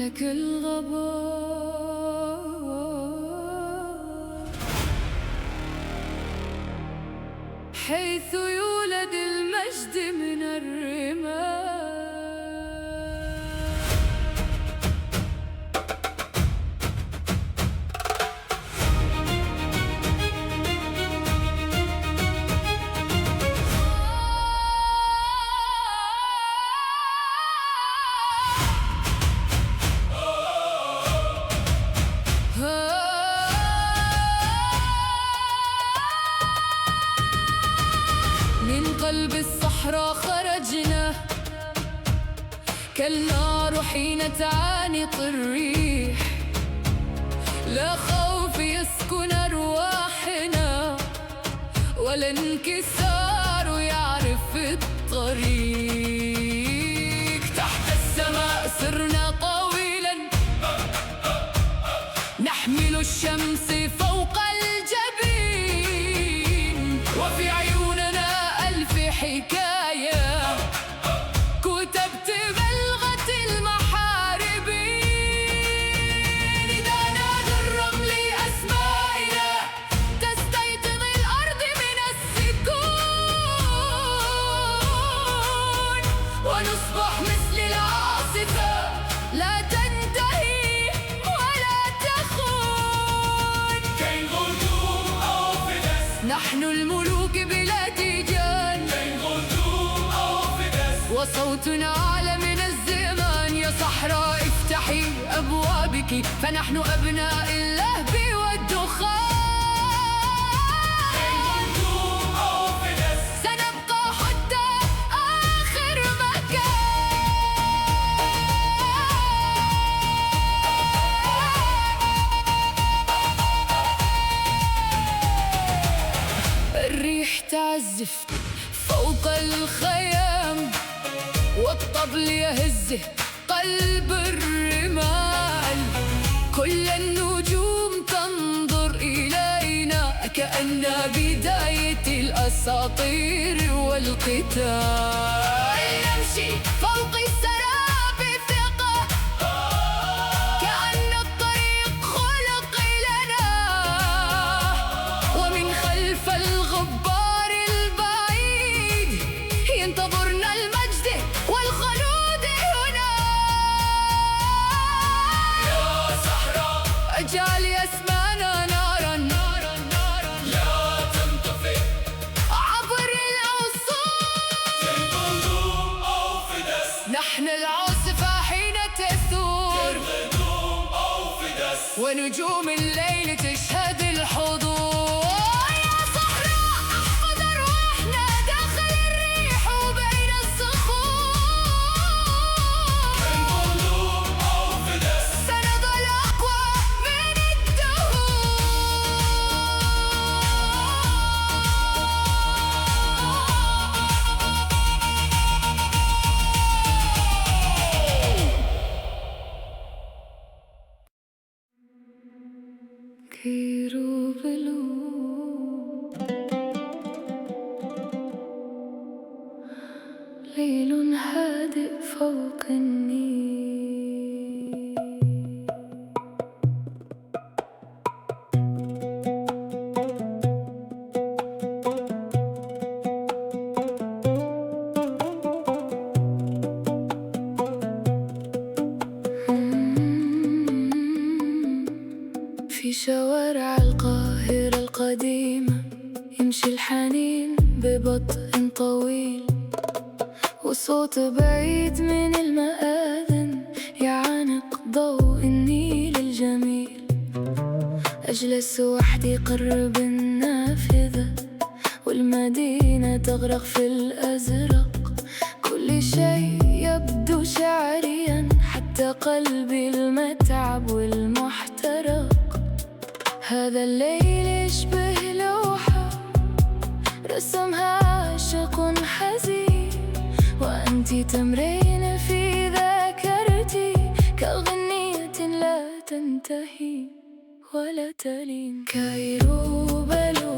ملك الغبار حيث يولد المجد من الرمال. من قلب الصحراء خرجنا كالنار حين تعانق الريح، لا خوف يسكن أرواحنا ولا انكسار يعرف الطريق. تحت السماء سرنا طويلا نحمل الشمس فوق الجبين، وفي عيوننا ألف حكاية كتبت بلغة المحاربين. إذا نادى الرمل أسمائنا تستيقظ الأرض من السكون، ونصبح مثل العاصفة لا تنتهي ولا تخون. كين غلدوم أو فدس، نحن الملوك بلا تيجان، كين غلدوم أو فدس، وصوتنا أعلى من الزمان. يا صحراء افتحي أبوابك فنحن أبناء اللهب والدخان. كين غلدوم أو فدس، سنبقى حتى آخر مكان. الريح تعزف فوق الخيام والطبل يهز قلب الرمال. كل النجوم تنظر إلينا كأن بداية الأساطير والقتال. نمشي فوق السراب بثقة كأن الطريق خلق لنا، ومن خلف الغبار البعيد ينتظرنا المجد والخلود هنا. يا صحراء اجعلي أسمانا نارا لا تنطفئ، عبر العصور. كين غلدوم أو فدس، نحن العاصفة حين تثور، كين غلدوم أو فدس، ونجوم الليل تشهد الحضور. يا صحراء احفظ أرواحنا داخل الريح وبين الصخور. كين غلدوم أو فدس، سنظل أقوى من الدهور. كيروبلو ليل هادئ فوق النيل. في شوارع القاهرة القديمة يمشي الحنين ببطء طويل، وصوت بعيد من المآذن يعانق ضوء النيل الجميل. أجلس وحدي قرب النافذة والمدينة تغرق في الأزرق. كل شيء يبدو شعريا حتى قلبي المتعب والمحترق. هذا الليل يشبه لوحة رسمها عاشق حزين، وأنتِ تمرين في ذاكرتي كأغنية لا تنتهي ولا تلين. كيروبلو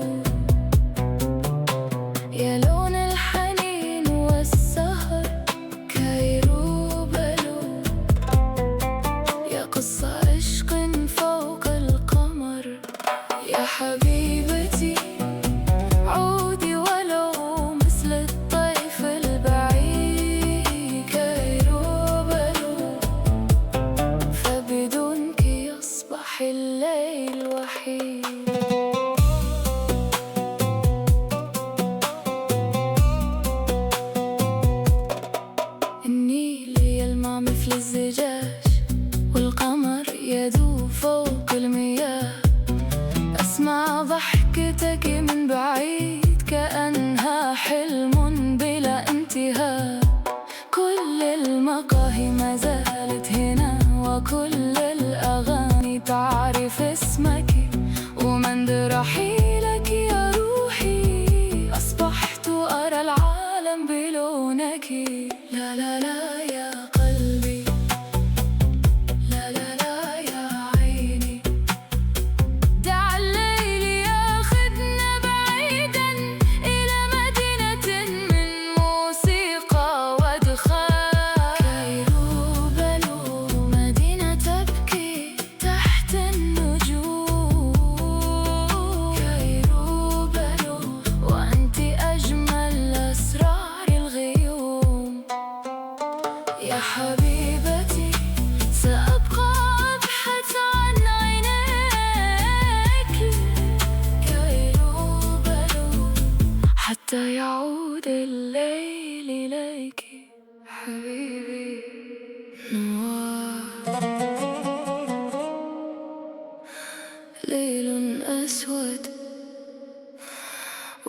يا لون الحنين والسهر، كيروبلو الداش والقمر يذوب فوق المياه. أسمع ضحكتك من بعيد كأنها حلم بلا انتهاء. كل المقاهي ما زالت هنا وكل الأغاني تعرف اسمك، ومن رحيلك يا روحي أصبحت أرى العالم بلونك. لا لا لا يا قلبي، لا لا لا يا عيني، دع الليل ياخذنا بعيدا إلى مدينة من موسيقى ودخان. كيروبلو مدينة تبكي تحت النجوم. كيروبلو وأنت أجمل أسرار الغيوم. يا حبيبتي سأبقى أبحث عن عينيك. كيروبلو حتى يعود الليل إليك. حبيبي نوار، ليل أسود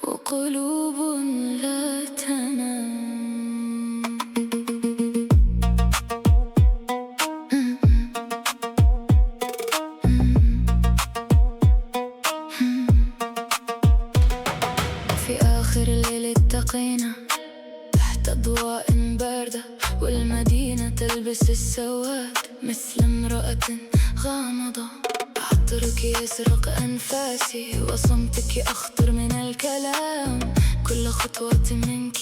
وقلوب لا تنام. في آخر الليل التقينا تحت أضواء باردة، والمدينة تلبس السواد مثل امرأة غامضة. عطرك يسرق أنفاسي وصمتك أخطر من الكلام. كل خطوة منك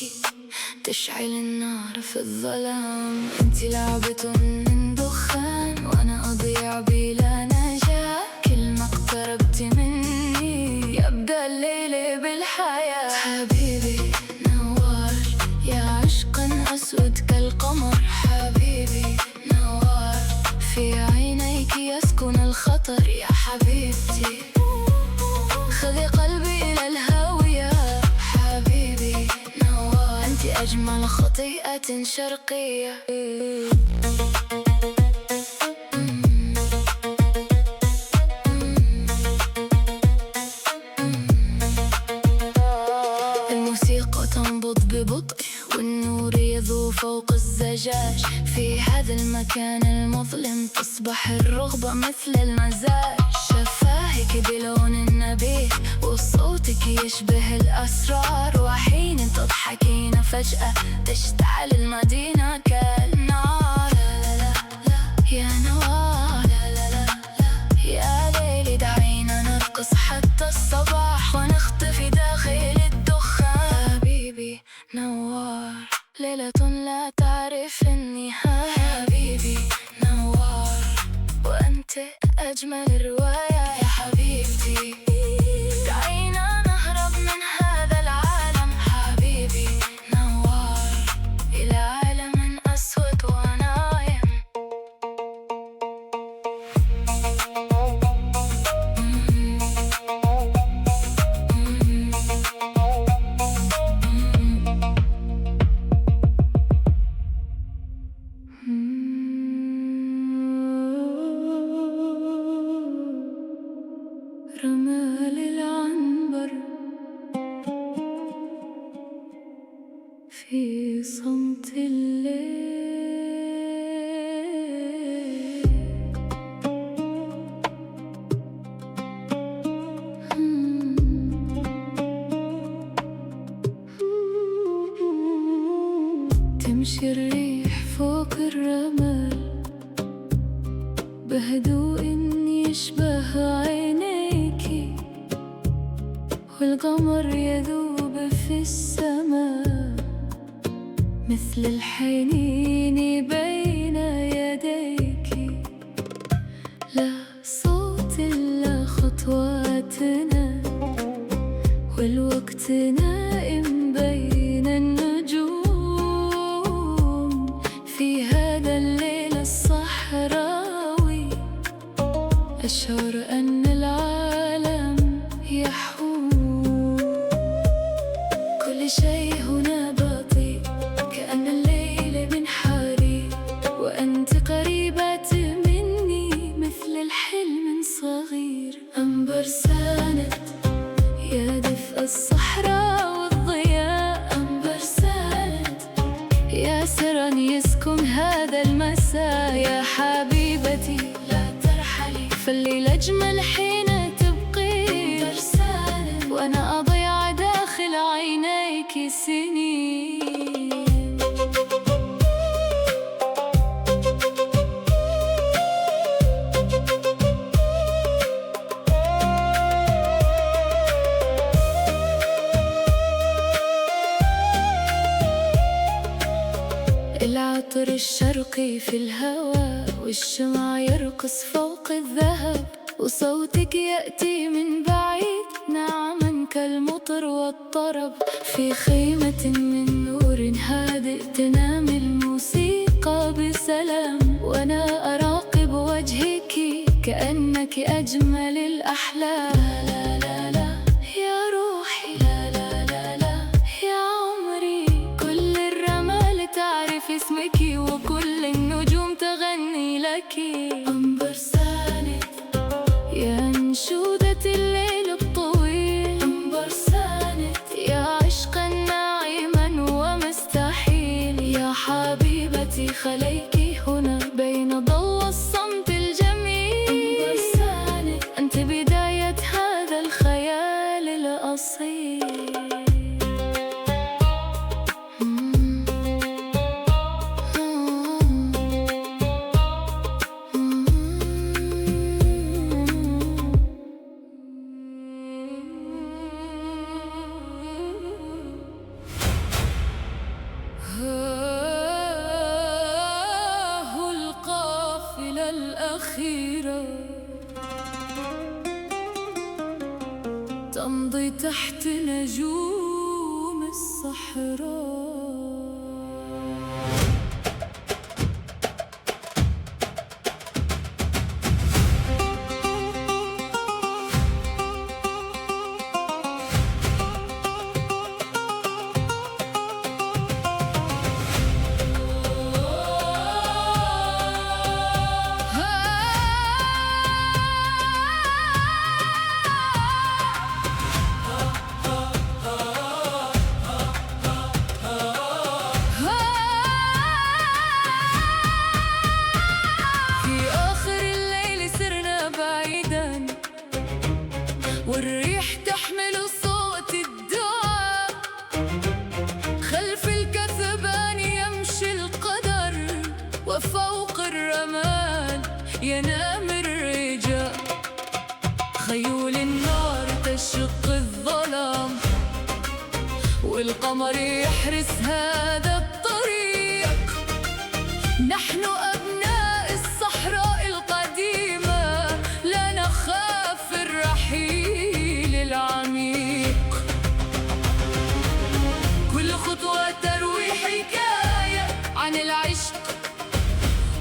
تشعل النار في الظلام. انت لعبة من دخان وأنا أضيع بلا نجاة. كل ما اقتربت مني يبدأ الليل بالحياة. حبيبي نوار يا عشقا أسود كالقمر. حبيبي نوار في عينيك يسكن الخطر. يا حبيبتي خذي قلبي إلى الهاوية. حبيبي نوار أنت أجمل خطيئة شرقية. الموسيقى تنبض ببطء والنور يذوب فوق الزجاج. في هذا المكان المظلم تصبح الرغبة مثل المزاج. شفاهك بلون النبيذ وصوتك يشبه الأسرار. وحين تضحكين فجأة تشتعل المدينة كالنار. لا لا لا يا نوار، لا لا لا يا ليلي دعينا نرقص حتى الصباح ونختفي داخل الدخان. حبيبي نوار ليلة لا تعرف النهاية. حبيبي نوار وأنت أجمل رواية. يا حبيبتي دعينا نهرب من هذا العالم. حبيبي نوار إلى عالم أسود ونايم. رمال العنبر في صمت الليل. تمشي الريح فوق الرمال بهدوء يشبه عينيكي، والقمر يذوب في السماء مثل الحنين بين يديكي. لا صوت إلا خطواتنا والوقت نائم بين النجوم. في هذا الليل الصحراوي أشعر أن العالم يحوم. كل شيء هنا بطيء كأن الليل من حريق، وأنت قريب حبيبتي لا ترحلي، فالليل أجمل حين تبقي برسالة، وأنا أضيع داخل عينيك سنين. العطر الشرقي في الهواء، والشمع يرقص فوق الذهب، وصوتك يأتي من بعيد ناعما كالمطر والطرب. في خيمة من نور هادئ تنام الموسيقى بسلام، وأنا أراقب وجهك كأنك أجمل الأحلام. لا لا لا يا روحي، لا لا لا لا يا عمري، كل الرمال تعرف اسمك، وكل النجوم تغني لك. أنبر ساند يا أنشودة الليل الطويل، أنبر ساند يا عشقا ناعما ومستحيل. يا حبيبتي خليك هنا بين ضوء الصمت الجميل، أنبر ساند أنت بداية هذا الخيال الأصيل. القافلة الأخيرة تمضي تحت نجوم الصحراء. والريح تحمل صوت الدعاء، خلف الكثبان يمشي القدر، وفوق الرمال ينام الرجاء. خيول النار تشق الظلام، والقمر يحرس هذا الطريق. نحن أبناء الصحراء القديمة، لا نخاف الرحيل العميق. كل خطوة تروي حكاية عن العشق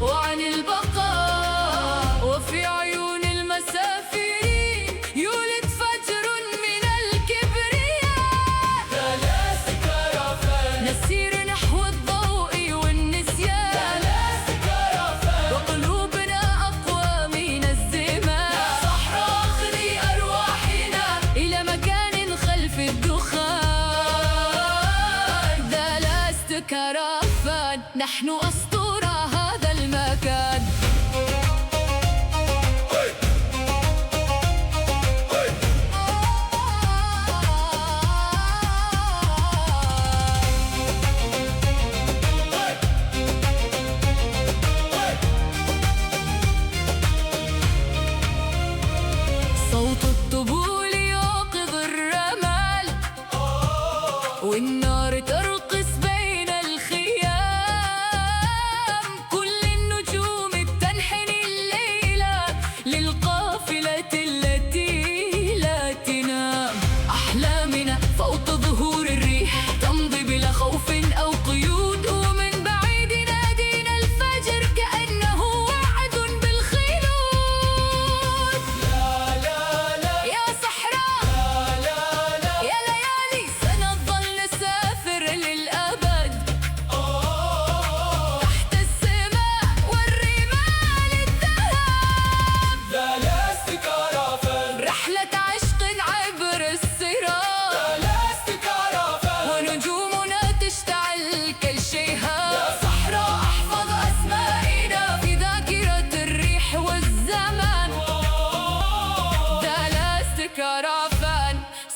وعن البقاء، وفي عيون المسافرين يولد فجر من الكبرياء. ثلاث كرفان نسير نحو الضوء والنسيان، ثلاث كرفان وقلوبنا أقوى من الزمان. يا صحراء خذي أرواحنا إلى مكان خلف الدخان. ثلاث كرفان نحن أسطورة هذا المكان. صوت الطبول يوقظ الرمال، والنار ترقص بين الخيام.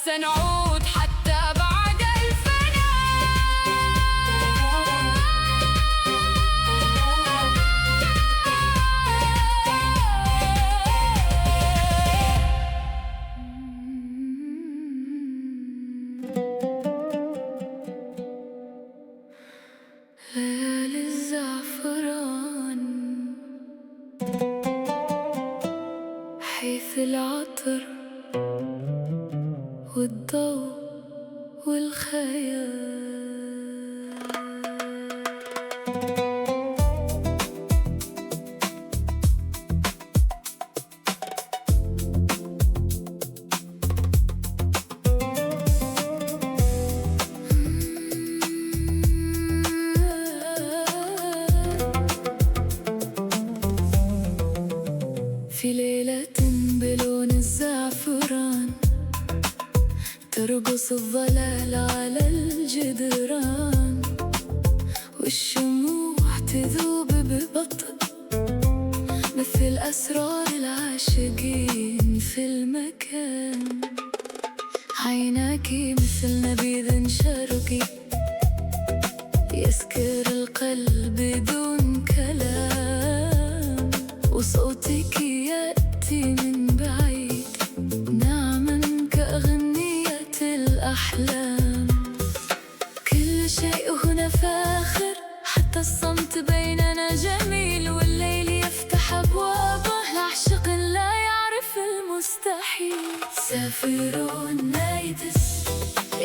وسنعود حتى بعد الفناء. ليالي الزعفران حيث العطر والضوء والخيال. في ليلة بلون الزعفران ترقص الظلال على الجدران، والشموع تذوب ببطء مثل أسرار العاشقين في المكان. عيناكِ مثل نبيذ شرقي يسكر القلب بدون كلام، وصوتك يأتي من بعيد ناعما كأغنية الأحلام. كل شيء هنا فاخر، حتى الصمت بيننا جميل، والليل يفتح أبوابه لعشق لا يعرف المستحيل. سافرون نايتس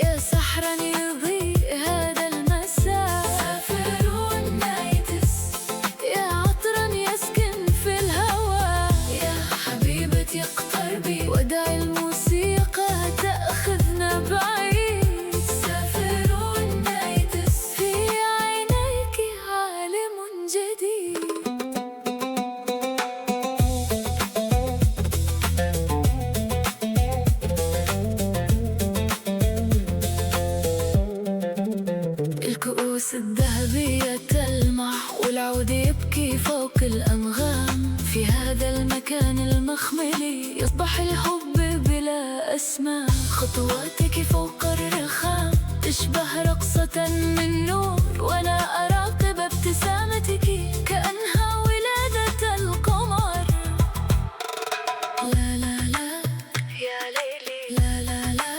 يا سحرا يضيء هذا المساء. سافرون نايتس يا عطرا يسكن في الهواء. يا حبيبتي اقتربي ودعي الموسيقى تأخذنا بعيد. سافرون نايتس في عينيك عالم جديد. الكؤوس الذهبية تلمع والعود يبكي فوق الأنغام. في هذا المكان المخملي يصبح الحب بلا أسماء. خطواتك فوق الرخام تشبه رقصة من نور، وأنا أراقب ابتسامتك كأنها ولادة القمر. لا لا لا يا ليلي، لا لا لا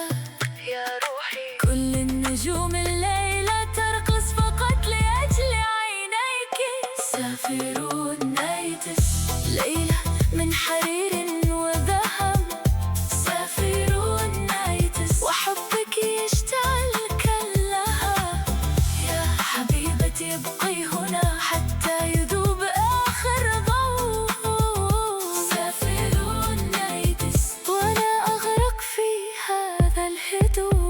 يا روحي، كل النجوم الليلة ترقص فقط لأجل عينيك. سافرون نايتس ليلة من حرير وذهب. سافرون نايتس وحبك يشتعل كاللهب. يا حبيبتي ابقي هنا حتى يذوب آخر ضوء. سافرون نايتس وأنا أغرق في هذا الهدوء.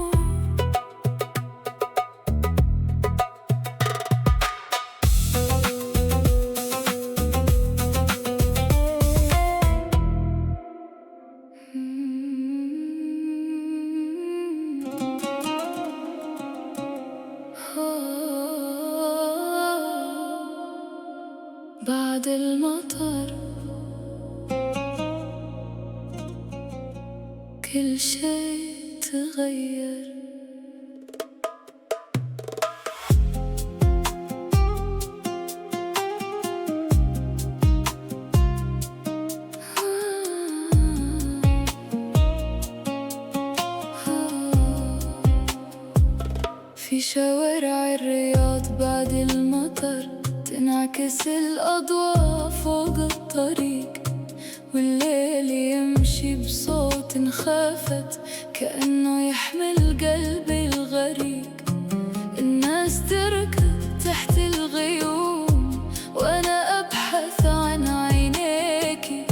بعد المطر كل شيء تغير. في شوارع الرياض بعد المطر تنعكس الأضواء فوق الطريق، والليل يمشي بصوت خافت كأنه يحمل قلبي الغريق. الناس تركض تحت الغيوم وأنا أبحث عن عينيكي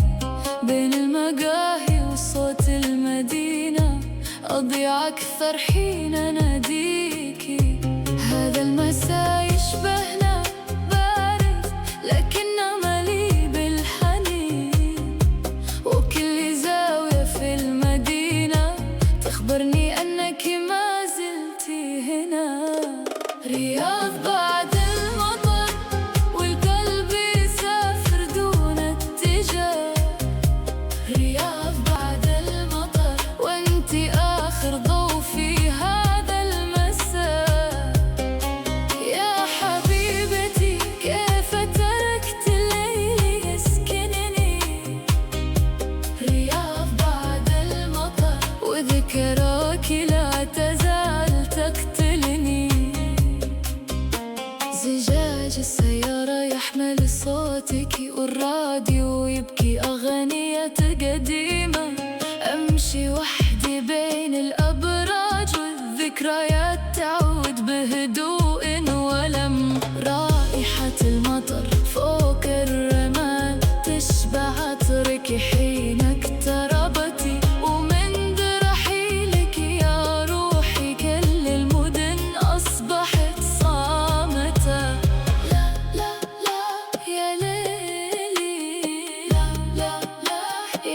بين المقاهي وصوت المدينة. أضيع أكثر حين أناديكي. هذا المساء يشبهنا بارد لكنه مليء بالحنين، وكل زاوية في المدينة تخبرني أنك ما زلتي هنا. رياض بعد المطر والقلب يسافر دون اتجاه. رياض بعد المطر وانتي آخر ضوء الراديو يبكي أغنية قديمة، أمشي وحدي بين الأبراج والذكريات تعود بهدوء ولم. رائحة المطر فوق الرمال تشبع عطرك حين اقتربتي، ومن رحيلك يا روحي كل المدن أصبحت صامتة. لا لا لا يا ليلي، لا لا لا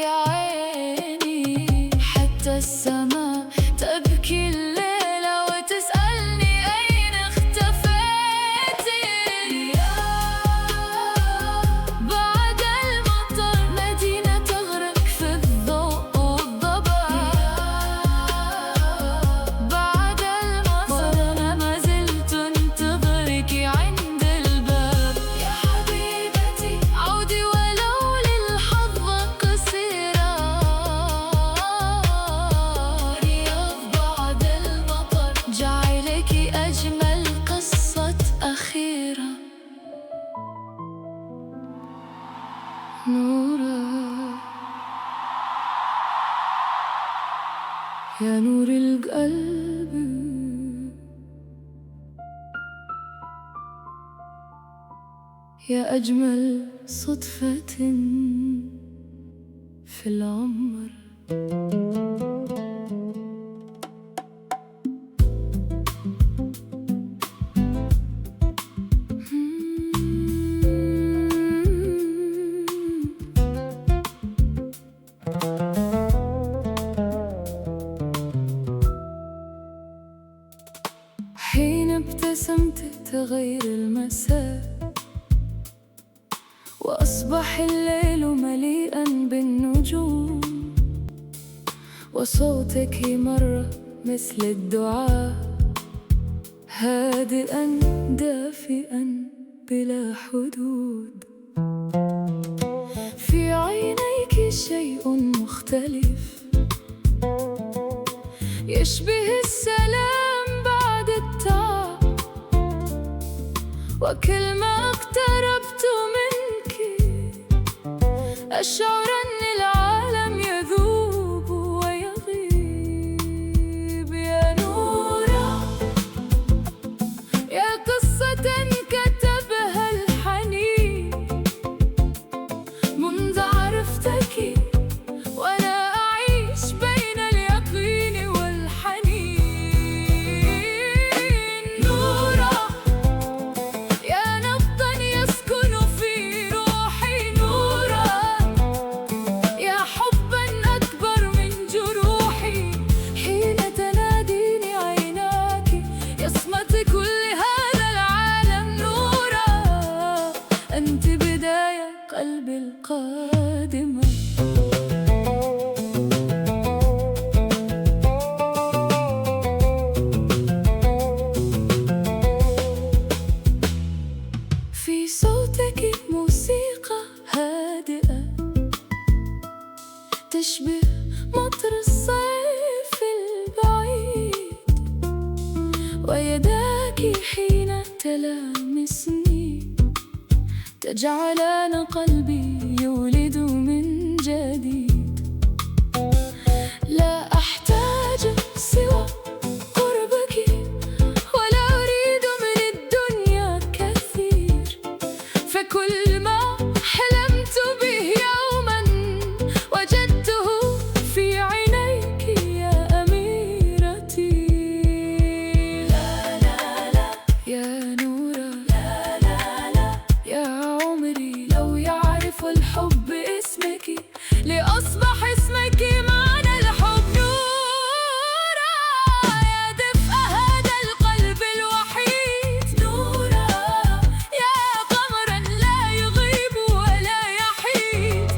يا عيني، حتى السماء تبكي الليلة وتسألني أين اختفيتي. بعد المطر مدينة تغرق في الضوء والضباب، بعد المطر أنا ما زلت انتظرك عند الباب. يا حبيبتي عودي ولو للحظة قصيرة، رياض بعد المطر جعلك أجمل قصة أخيرة. نورا يا نور القلب، يا أجمل صدفة في العمر. حين ابتسمت تغير المساء، وأصبح الليل مليئا بالنجوم، وصوتك مرة مثل الدعاء، هادئا دافئا بلا حدود. في عينيك شيء مختلف يشبه السلام بعد التعب، وكلما اقتربت منك أشعر أن العالم يذوب ويغيب. يا نورا يا قصة كتبها الحنين، منذ عرفتك وأنا أعيش بين اليقين والحنين. نورا يا نبضاً يسكن في روحي، نورا يا حباً أكبر من جروحي، حين تناديني عيناك يصمت كل هذا العالم. نورا أنت بداية قلبي القادمة. في صوتك موسيقى هادئة تشبه مطر الصيف البعيد، ويداك حين تلامسني تجعلان قلبي يولد من جديد. لا أحتاج سوى قربك ولا أريد من الدنيا كثير، فكل ما حلمت به يوما وجدته في عينيك يا أميرتي. لا لا لا يا نورا، لا لا لا يا عمري، لو يعرف الحب اسمك لأصبح